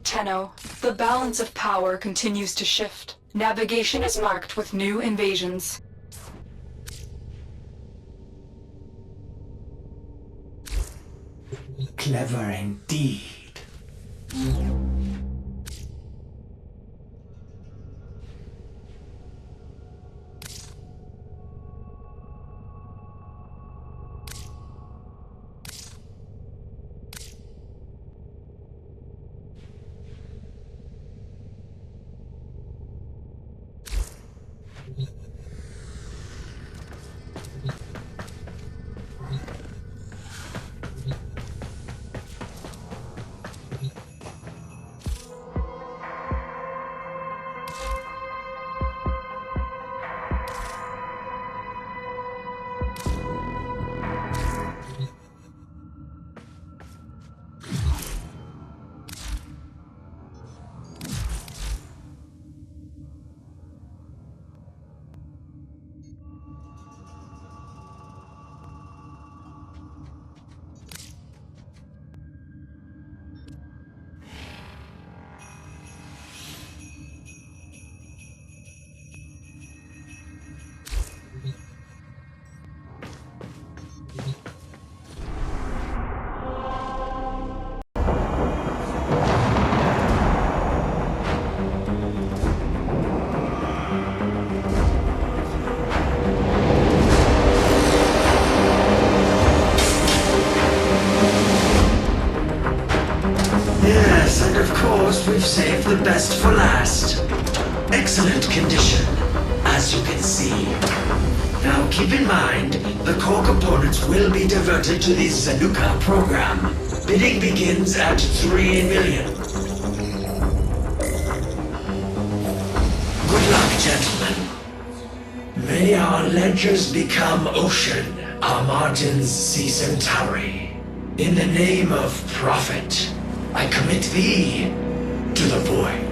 Speaker 9: Tenno, the balance of power continues to shift. Navigation is marked with new invasions.
Speaker 6: Clever indeed.
Speaker 10: Yes, and of course we've saved the best for last. Excellent condition, as you can see. Now keep in mind, the core components will be diverted to the Zanuka program. Bidding begins at 3 million. Good luck, gentlemen. May our ledgers become ocean, our margins sea centauri. In the name of profit, I commit thee to the void.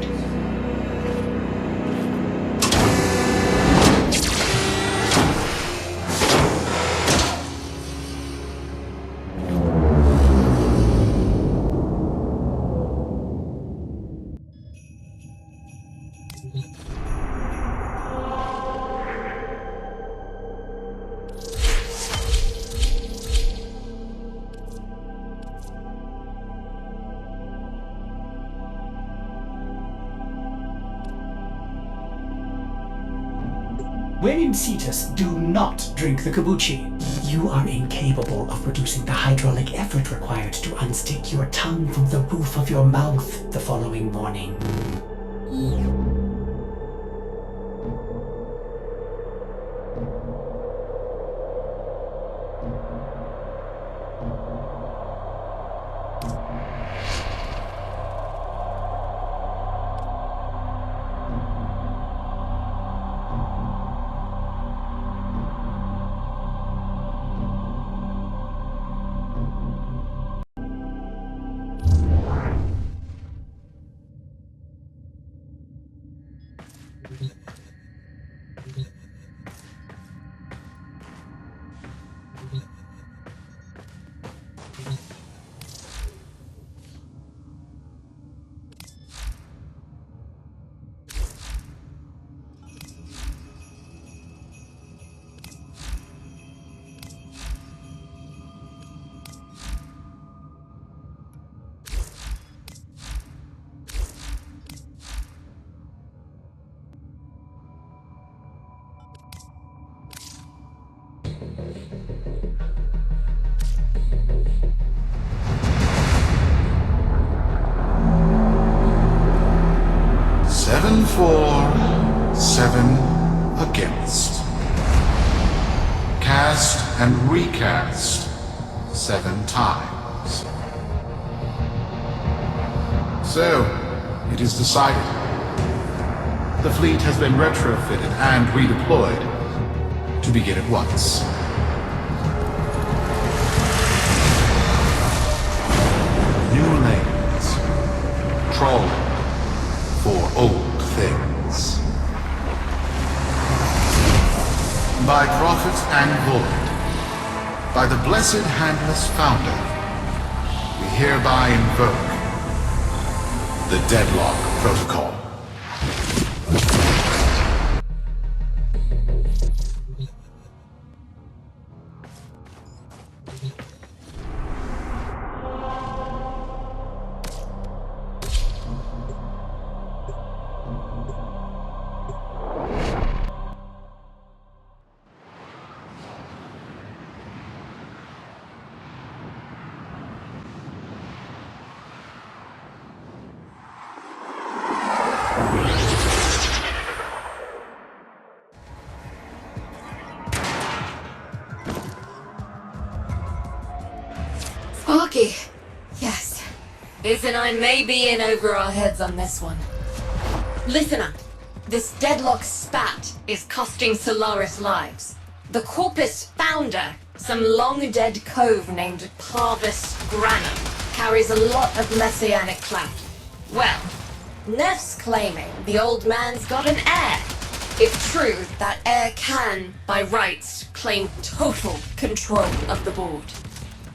Speaker 11: When in Cetus, do not drink the kombucha. You are incapable of producing the hydraulic effort required to unstick your tongue from the roof of your mouth the following morning.
Speaker 7: Seven for, 7 against. Cast and recast 7 times. So, it is decided. The fleet has been retrofitted and redeployed to begin at once. New lanes. Trawling for old things. By prophet and void, by the blessed handless founder, we hereby invoke the Deadlock Protocol.
Speaker 12: Sparky. Yes. Listen, I may be in over our heads on this one. Listen up. This deadlock spat is costing Solaris lives. The Corpus founder, some long-dead cove named Parvis Granum, carries a lot of messianic clout. Well, Neff's claiming the old man's got an heir. If true, that heir can, by rights, claim total control of the board.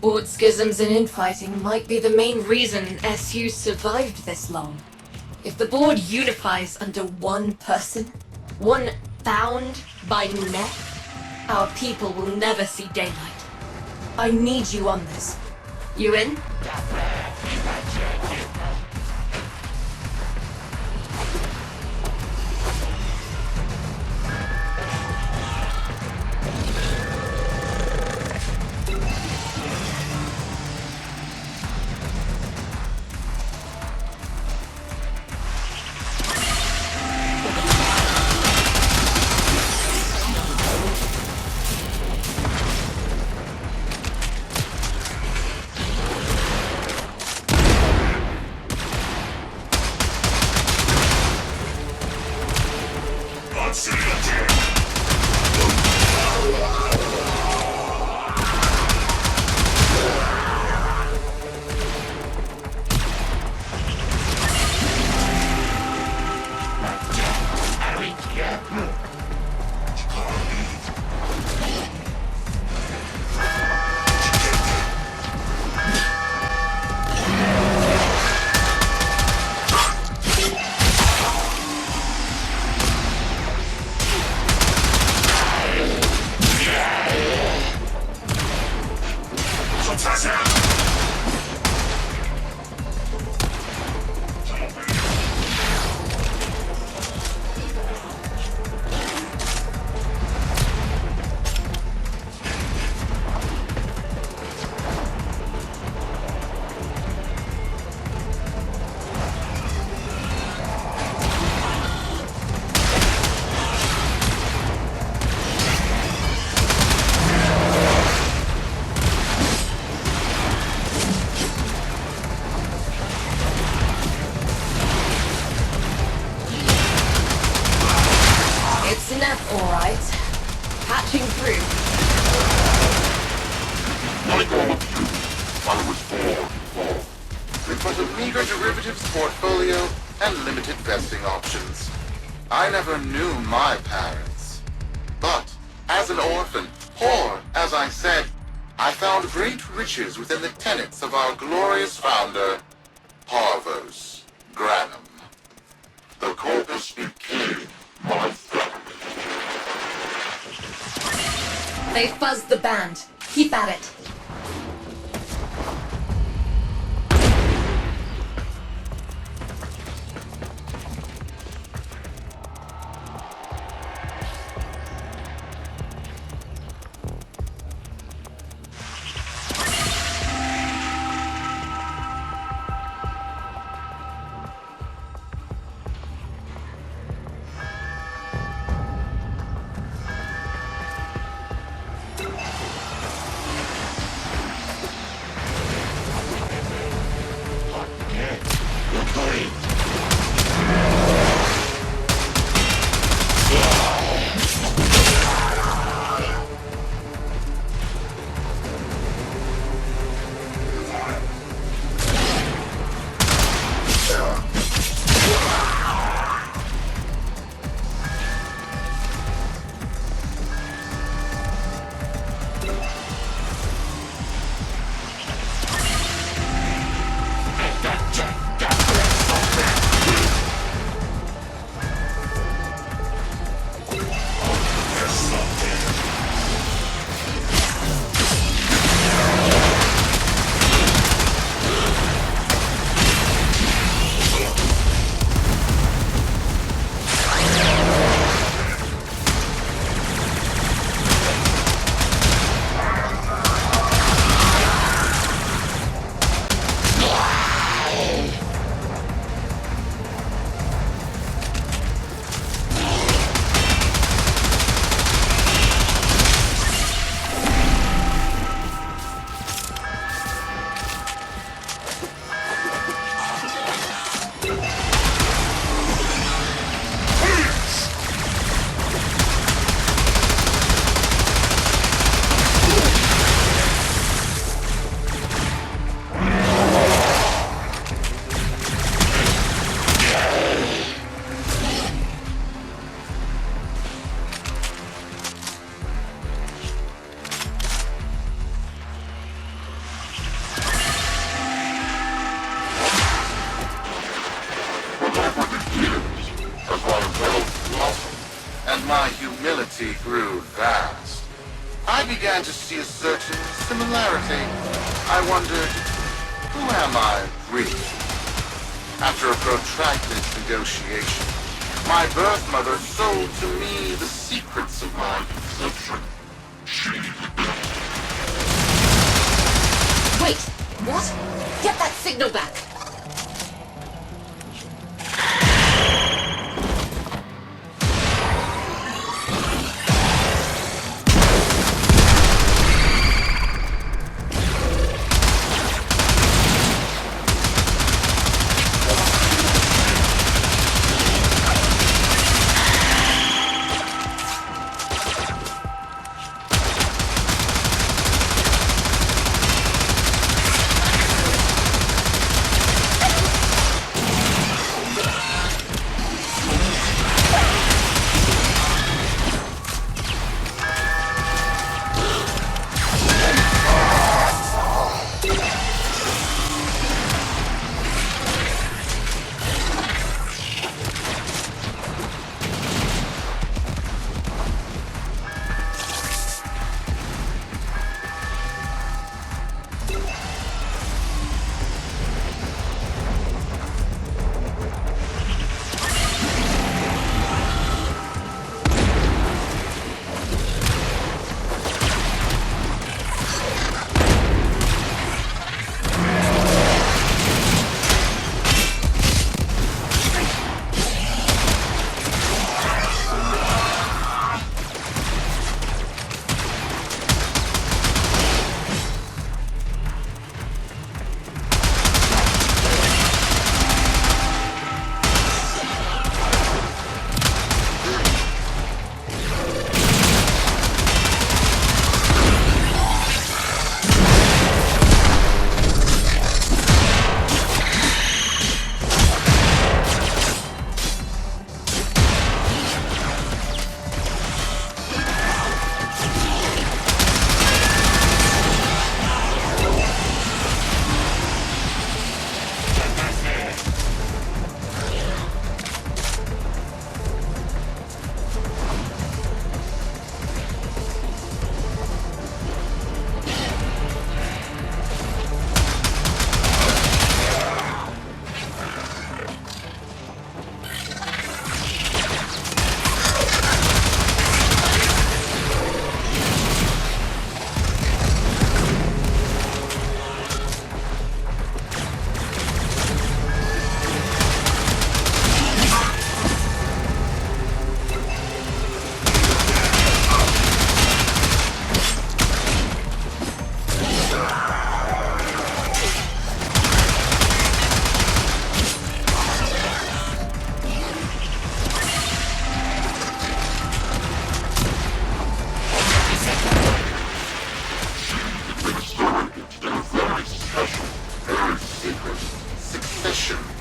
Speaker 12: Board schisms and infighting might be the main reason SU survived this long. If the board unifies under one person, one bound by Neff, our people will never see daylight. I need you on this. You in?
Speaker 13: with a meager derivatives portfolio and limited vesting options. I never knew my parents. But, as an orphan, poor, as I said, I found great riches within the tenets of our glorious founder, Parvos Granum. The corpus became my family.
Speaker 12: They fuzzed the band. Keep at it.
Speaker 13: My humility grew vast. I began to see a certain similarity. I wondered, who am I, really? After a protracted negotiation, my birth mother sold to me the secrets of my conception.
Speaker 12: Wait, what? Get that signal back!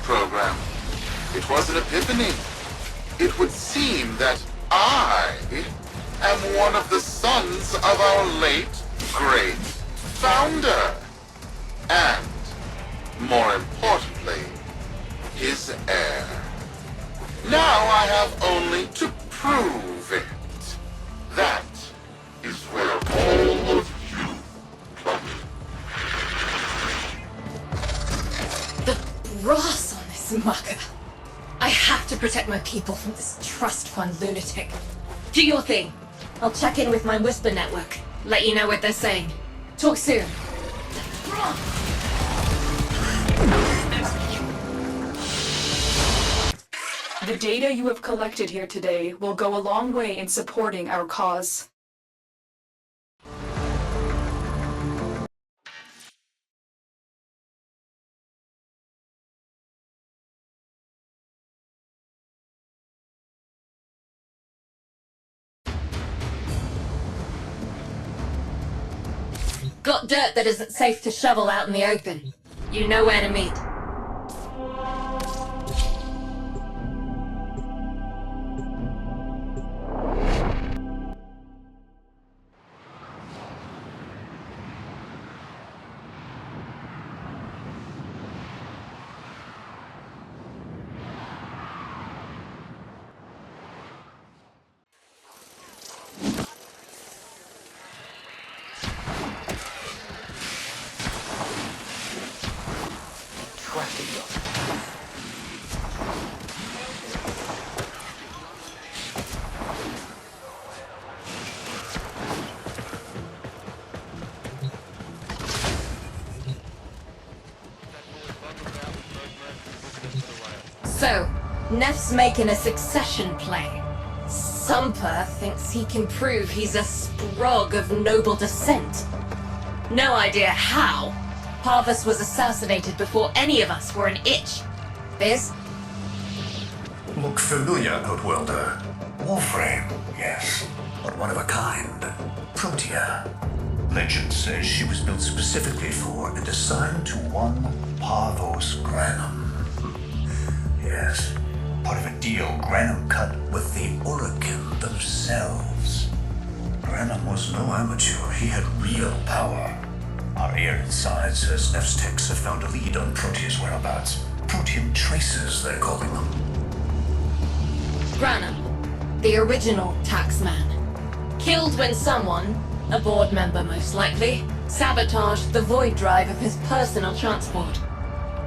Speaker 13: program. It was an epiphany. It would seem that I am one of the sons of our late, great founder. And, more importantly, his heir. Now I have only to prove it. That is where all of you come in.
Speaker 12: The brass on this mucker. I have to protect my people from this trust fund lunatic. Do your thing. I'll check in with my Whisper network. Let you know what they're saying. Talk soon.
Speaker 9: The data you have collected here today will go a long way in supporting our cause.
Speaker 12: Got dirt that isn't safe to shovel out in the open. You know where to meet. So, Neff's making a succession play. Sumper thinks he can prove he's a sprog of noble descent. No idea how. Parvus was assassinated before any of us were an itch. Biz?
Speaker 14: Look familiar, Outworlder. Warframe, yes, but one of a kind. Protea. Legend says she was built specifically for and assigned to one Parvos Granum. Yes, part of a deal Granum cut with the Orokin themselves. Granum was no amateur, he had real power. Our ear inside says Neff's techs have found a lead on Protea's whereabouts. Protean traces, they're calling them.
Speaker 12: Granum, the original taxman. Killed when someone, a board member most likely, sabotaged the void drive of his personal transport.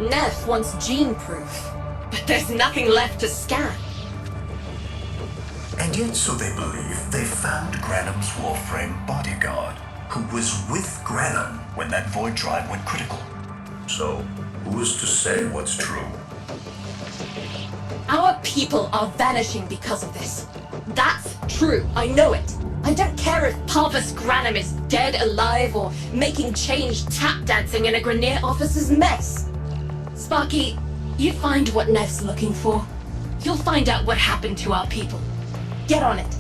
Speaker 12: Neff wants gene proof, but there's nothing left to scan.
Speaker 14: And yet, so they believe, they found Granum's Warframe bodyguard, who was with Granum when that void drive went critical. So, who is to say what's true?
Speaker 12: Our people are vanishing because of this. That's true, I know it. I don't care if Parvus Granum is dead, alive, or making change tap dancing in a Grenier officer's mess. Sparky, you find what Neff's looking for. You'll find out what happened to our people. Get on it.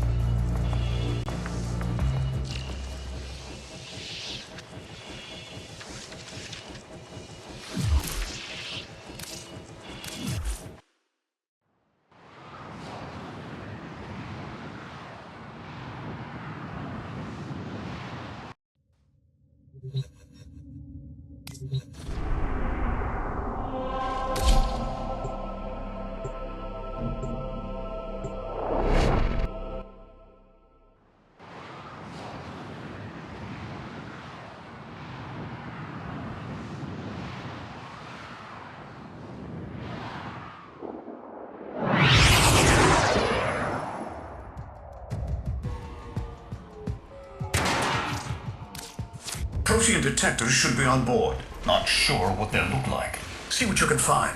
Speaker 14: Protean detectors should be on board. Not sure what they'll look like. See what you can find.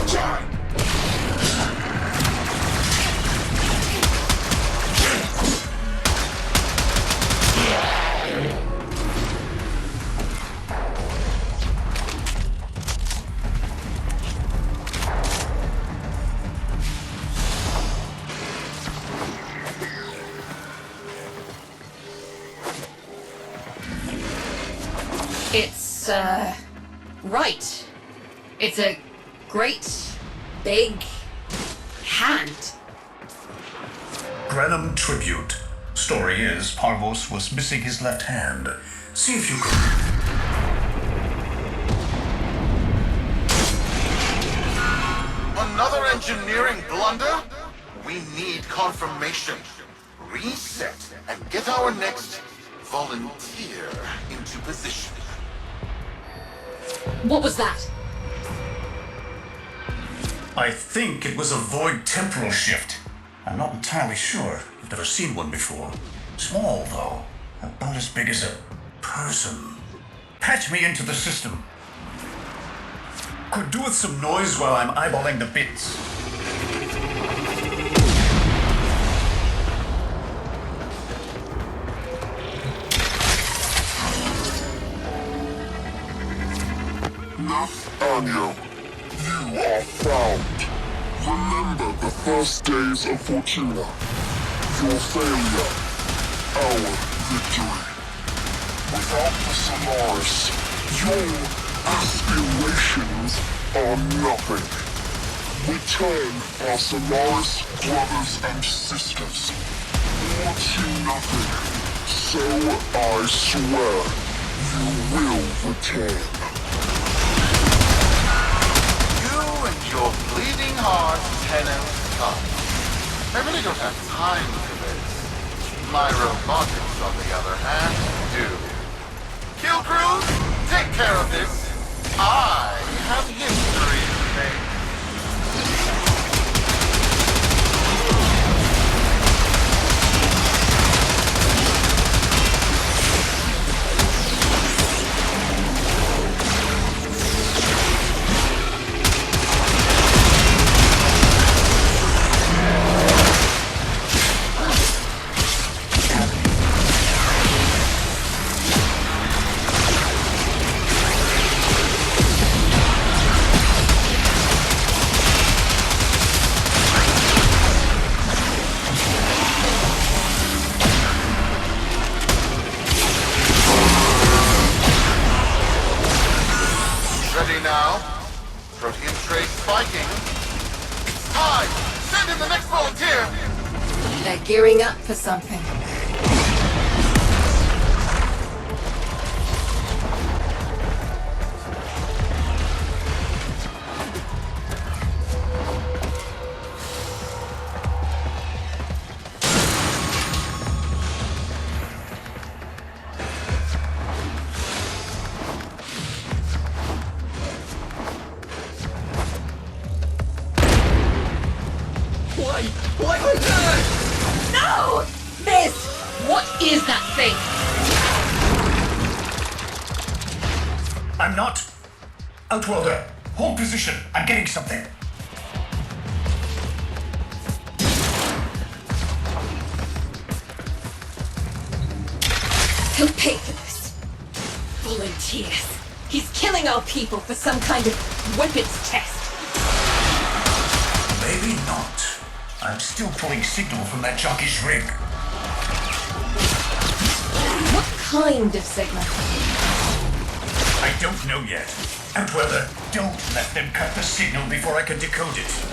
Speaker 1: Time.
Speaker 12: Right. It's a great, big hand.
Speaker 14: Grenham tribute. Story is, Parvos was missing his left hand. See if you can...
Speaker 13: Another engineering blunder? We need confirmation. Reset and get our next volunteer into position.
Speaker 12: What was that?
Speaker 14: I think it was a void temporal shift. I'm not entirely sure. I've never seen one before. Small, though. About as big as a person. Patch me into the system. Could do with some noise while I'm eyeballing the bits.
Speaker 7: Nathaniel, you are found. Remember the first days of Fortuna. Your failure, our victory. Without the Solaris, your aspirations are nothing. Return our Solaris brothers and sisters. Or to nothing. So I swear, you will return.
Speaker 13: And your bleeding heart, Tenant Cup. I really don't have time for this. My robotics, on the other hand, do. Kill crews, take care of this. I have history to make. Ready now? Protein trace spiking. It's time! Send in the next volunteer!
Speaker 12: They're gearing up for something.
Speaker 2: What was that?
Speaker 12: No! This! What is that thing?
Speaker 14: I'm not. Outworlder, hold position. I'm getting something.
Speaker 12: He'll pay for this. Volunteers. He's killing our people for some kind of weapons test.
Speaker 14: Maybe not. I'm still pulling signal from that jockey's rig.
Speaker 12: What kind of signal?
Speaker 14: I don't know yet. Outworlder, don't let them cut the signal before I can decode it.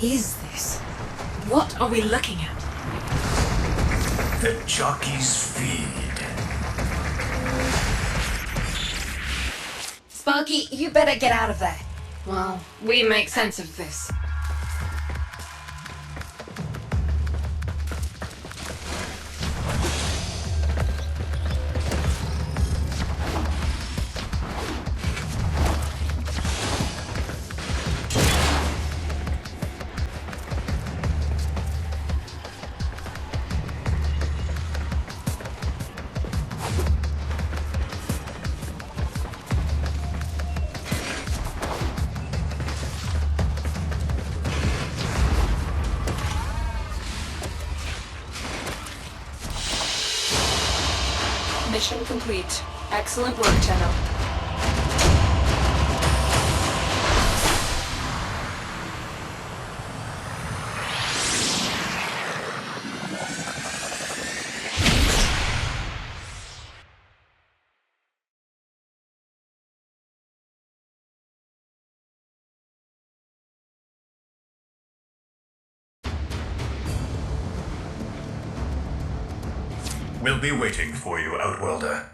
Speaker 12: is this? What are we looking at?
Speaker 14: The jockey's feed.
Speaker 12: Sparky, you better get out of there. Well, we make sense of this. Mission complete. Excellent work, Tenno.
Speaker 14: We'll be waiting for you, Outworlder.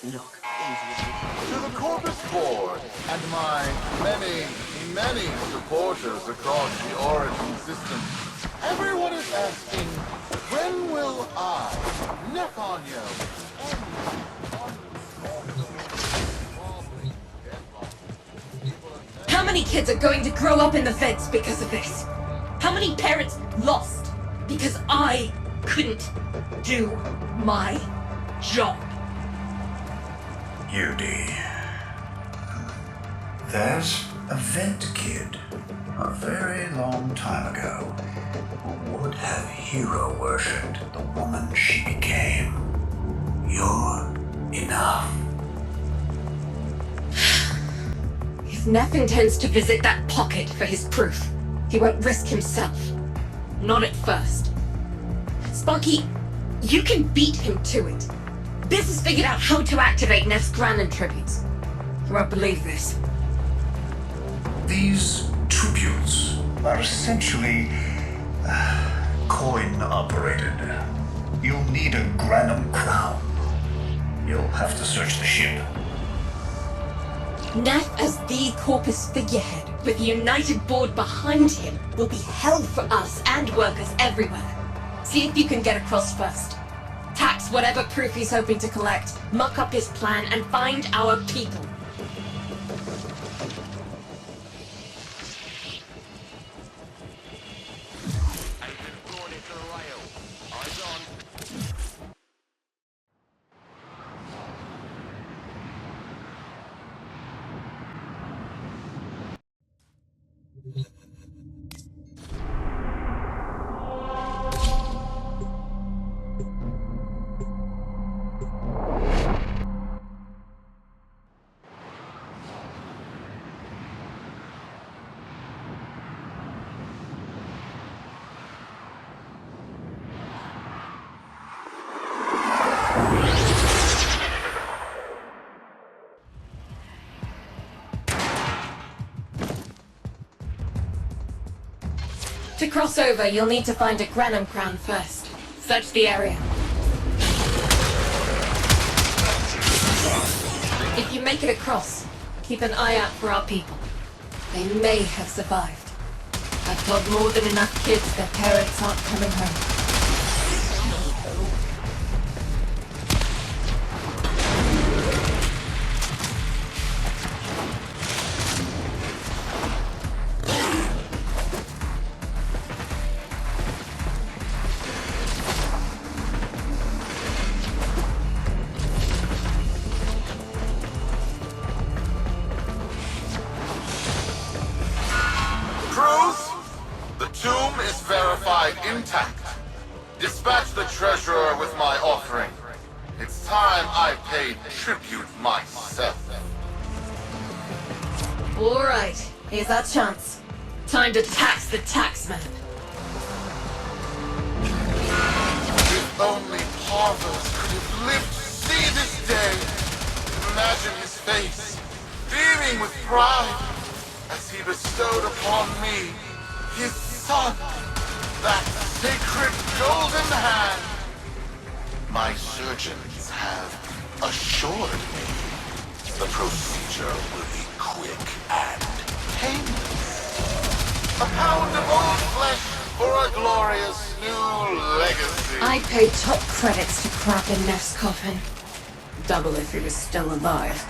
Speaker 13: To the Corpus Board and my many supporters across the Origin system, everyone is asking, when will I, Nefanyo,
Speaker 12: How many kids are going to grow up in the feds because of this? How many parents lost because I couldn't do my job?
Speaker 14: Yudi. There's a vet kid a very long time ago who would have hero worshipped the woman she became. You're enough.
Speaker 12: If Neff intends to visit that pocket for his proof, he won't risk himself. Not at first. Sparky, you can beat him to it. Biz has figured out how to activate Neff's Granin tributes. You won't believe this.
Speaker 14: These tributes are essentially coin-operated. You'll need a Granum crown. You'll have to search the ship.
Speaker 12: Neff as the Corpus figurehead, with the United Board behind him, will be hell for us and workers everywhere. See if you can get across first. Tax whatever proof he's hoping to collect, muck up his plan, and find our people. To cross over, you'll need to find a Granum crown first. Search the area. If you make it across, keep an eye out for our people. They may have survived. I've told more than enough kids their parents aren't coming home.
Speaker 13: Intact. Dispatch the treasurer with my offering. It's time I paid tribute myself.
Speaker 12: Alright, here's our chance. Time to tax the taxman.
Speaker 13: If only Parvos could have lived to see this day. Imagine his face, beaming with pride, as he bestowed upon me, his son, that sacred golden hand. My surgeons have assured me the procedure will be quick and painless. A pound of old flesh for a glorious new legacy.
Speaker 12: I paid top credits to crap in Neff's coffin. Double if he was still alive.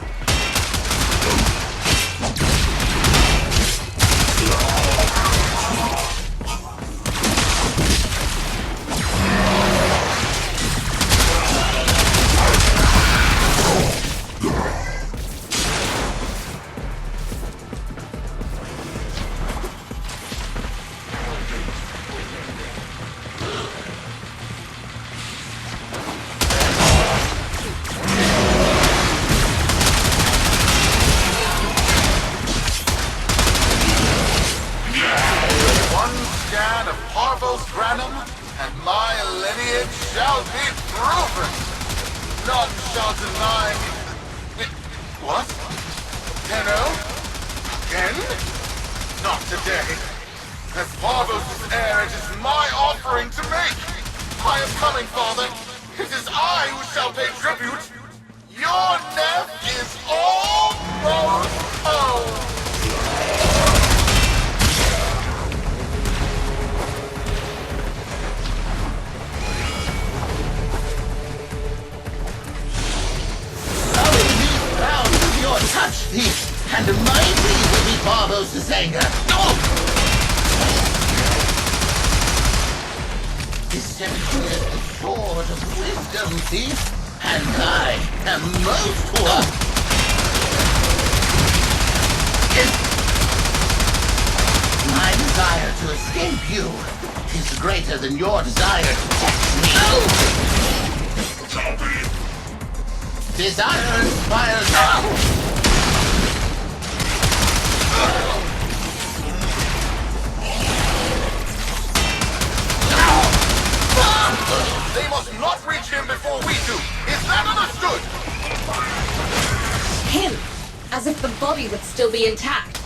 Speaker 12: Still be intact.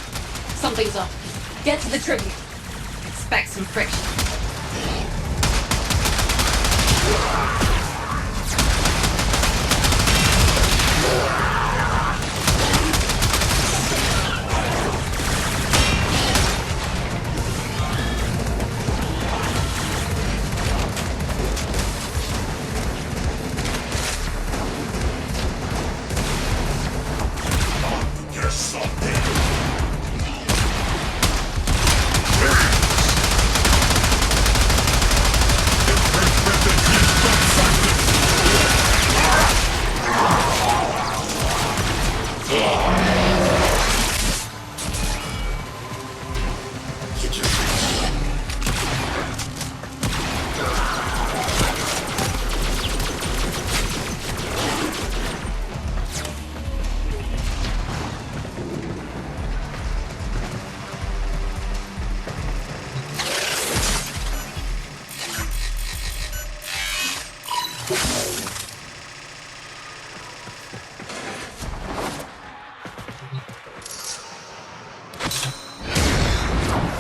Speaker 12: Something's up. Get to the tribute. Expect some friction.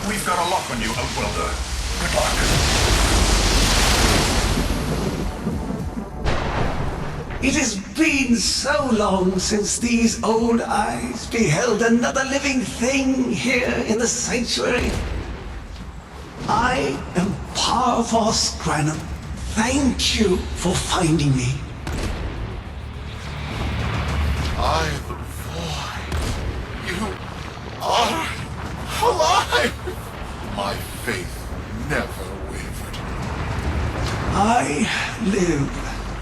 Speaker 14: We've got a lock on you, Outworlder. Good luck.
Speaker 11: It has been so long since these old eyes beheld another living thing here in the sanctuary. I am Parvos Granum. Thank you for finding me.
Speaker 13: I, the void. You are alive! My faith never wavered.
Speaker 11: I live.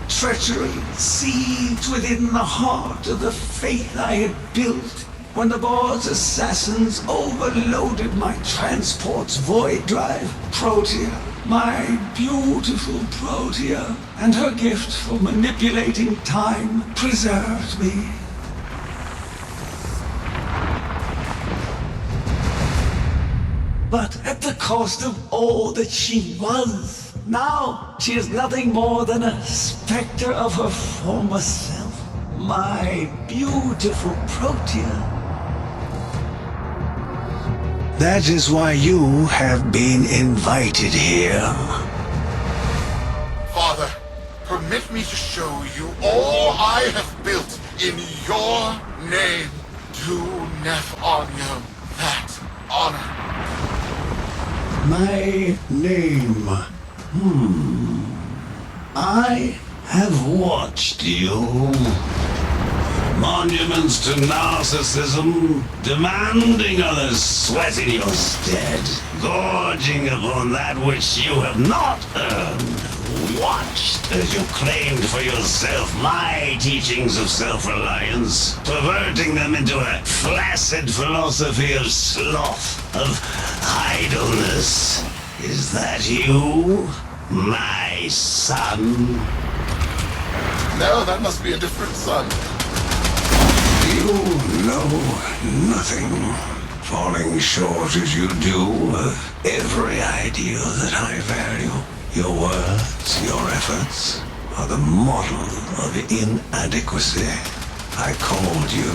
Speaker 11: Treachery seethed within the heart of the faith I had built when the board's assassins overloaded my transport's void drive. Protea, my beautiful Protea, and her gift for manipulating time preserved me. but at the cost of all that she was. Now she is nothing more than a specter of her former self. My beautiful Protea. That is why you have been invited here.
Speaker 13: Father, permit me to show you all I have built in your name. Do Nef-Anyo that honor.
Speaker 11: My name. I have watched you. Monuments to narcissism, demanding others sweat in your stead, gorging upon that which you have not earned. Watched as you claimed for yourself my teachings of self-reliance, perverting them into a flaccid philosophy of sloth, of idleness. Is that you, my son?
Speaker 13: No, that must be a different son.
Speaker 11: You know nothing, falling short as you do of every ideal that I value. Your words, your efforts, are the model of inadequacy. I called you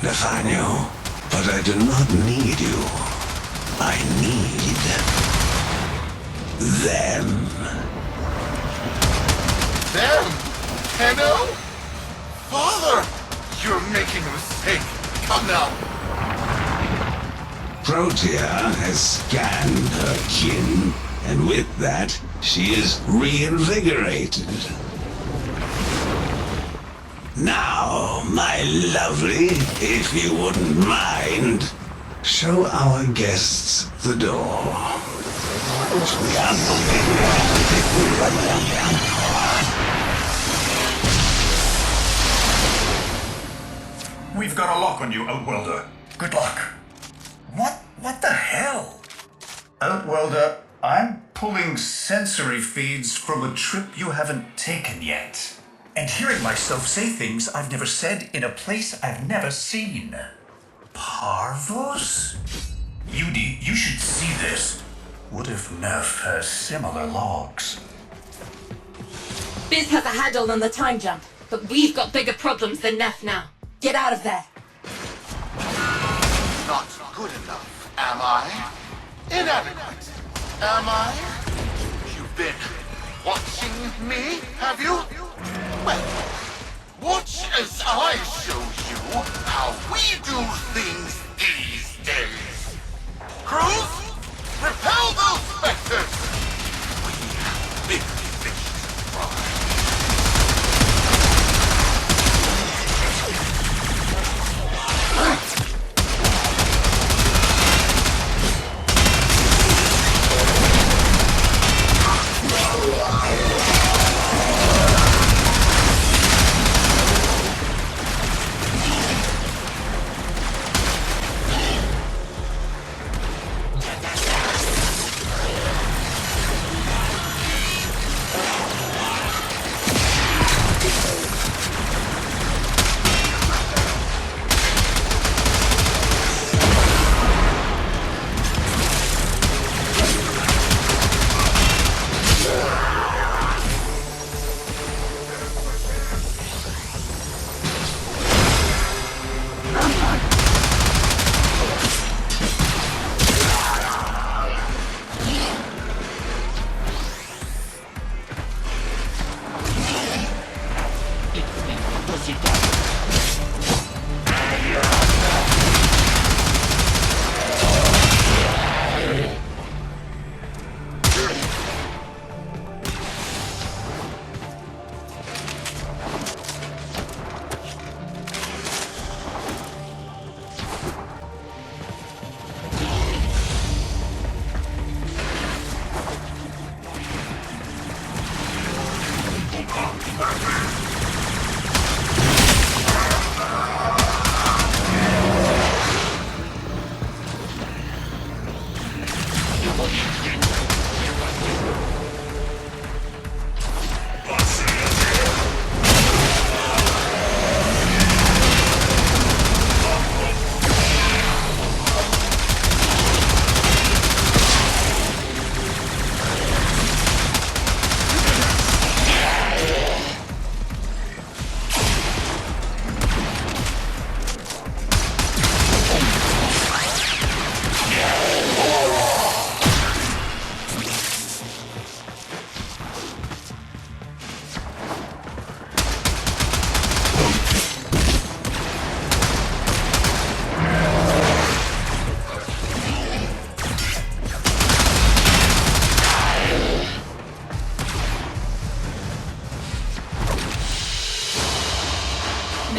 Speaker 11: Nathaniel, but I do not need you. I need them.
Speaker 13: Them? Tenno? Father! You're making a mistake. Come now.
Speaker 11: Protea has scanned her kin, and with that, she is reinvigorated. Now, my lovely, if you wouldn't mind, show our guests the door.
Speaker 14: We've got a lock on you, Outworlder. Good luck. What the hell? Outworlder, I'm pulling sensory feeds from a trip you haven't taken yet. And hearing myself say things I've never said in a place I've never seen. Parvos? Yudi, you should see this. What if Nerf has similar logs?
Speaker 12: Biz has a handle on the time jump, but we've got bigger problems than Neff now. Get out of there.
Speaker 13: Not good enough, am I? Inadequate, am I? You've been watching me, have you? Well, watch as I show you how we do things these days. Crews, repel those specters! We have big fish to fry.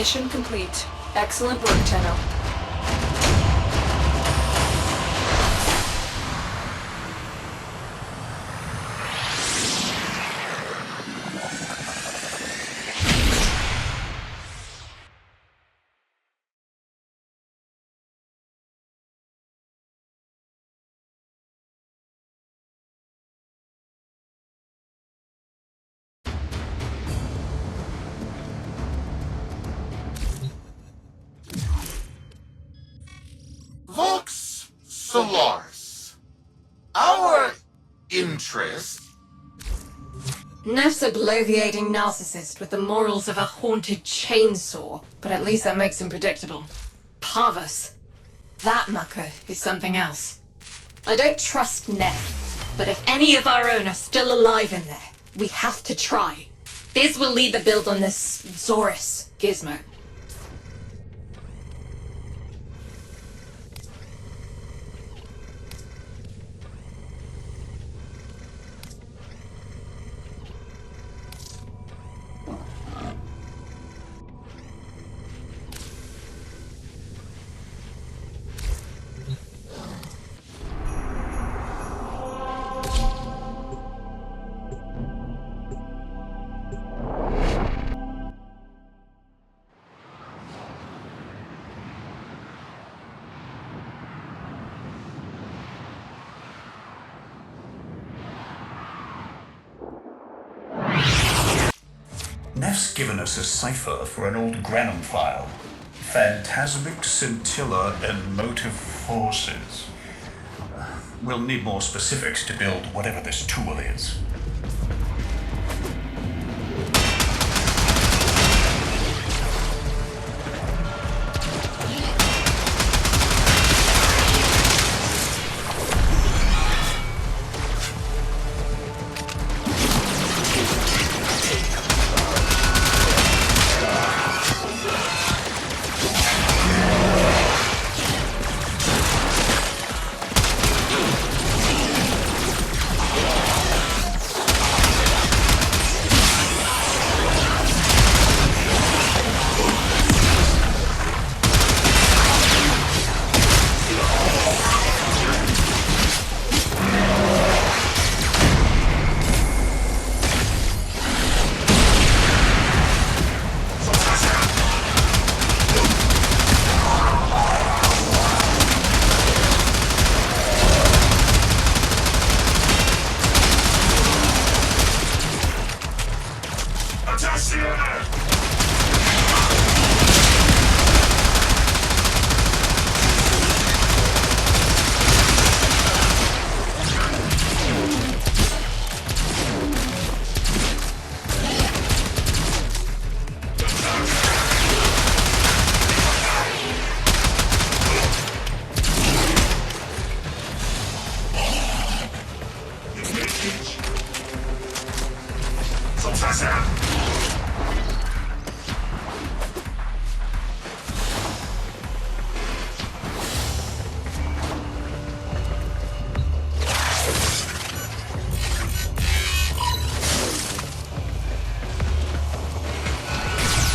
Speaker 9: Mission complete. Excellent work, Tenno.
Speaker 13: Vox Solaris. Our interest.
Speaker 12: Neff's a bloviating narcissist with the morals of a haunted chainsaw, but at least that makes him predictable. Parvus. That mucker is something else. I don't trust Neff, but if any of our own are still alive in there, we have to try. Biz will lead the build on this Zorus gizmo.
Speaker 14: Neff's given us a cipher for an old Granum file. Phantasmic scintilla and motive forces. We'll need more specifics to build whatever this tool is.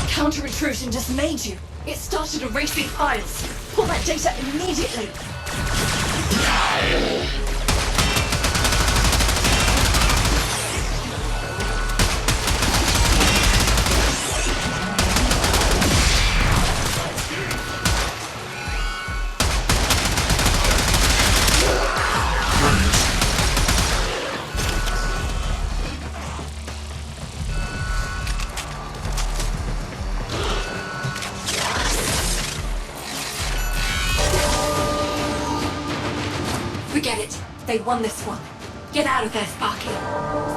Speaker 12: Counter-intrusion just made you. It started erasing files. Pull that data immediately. Forget it. They won this one. Get out of there, Sparky.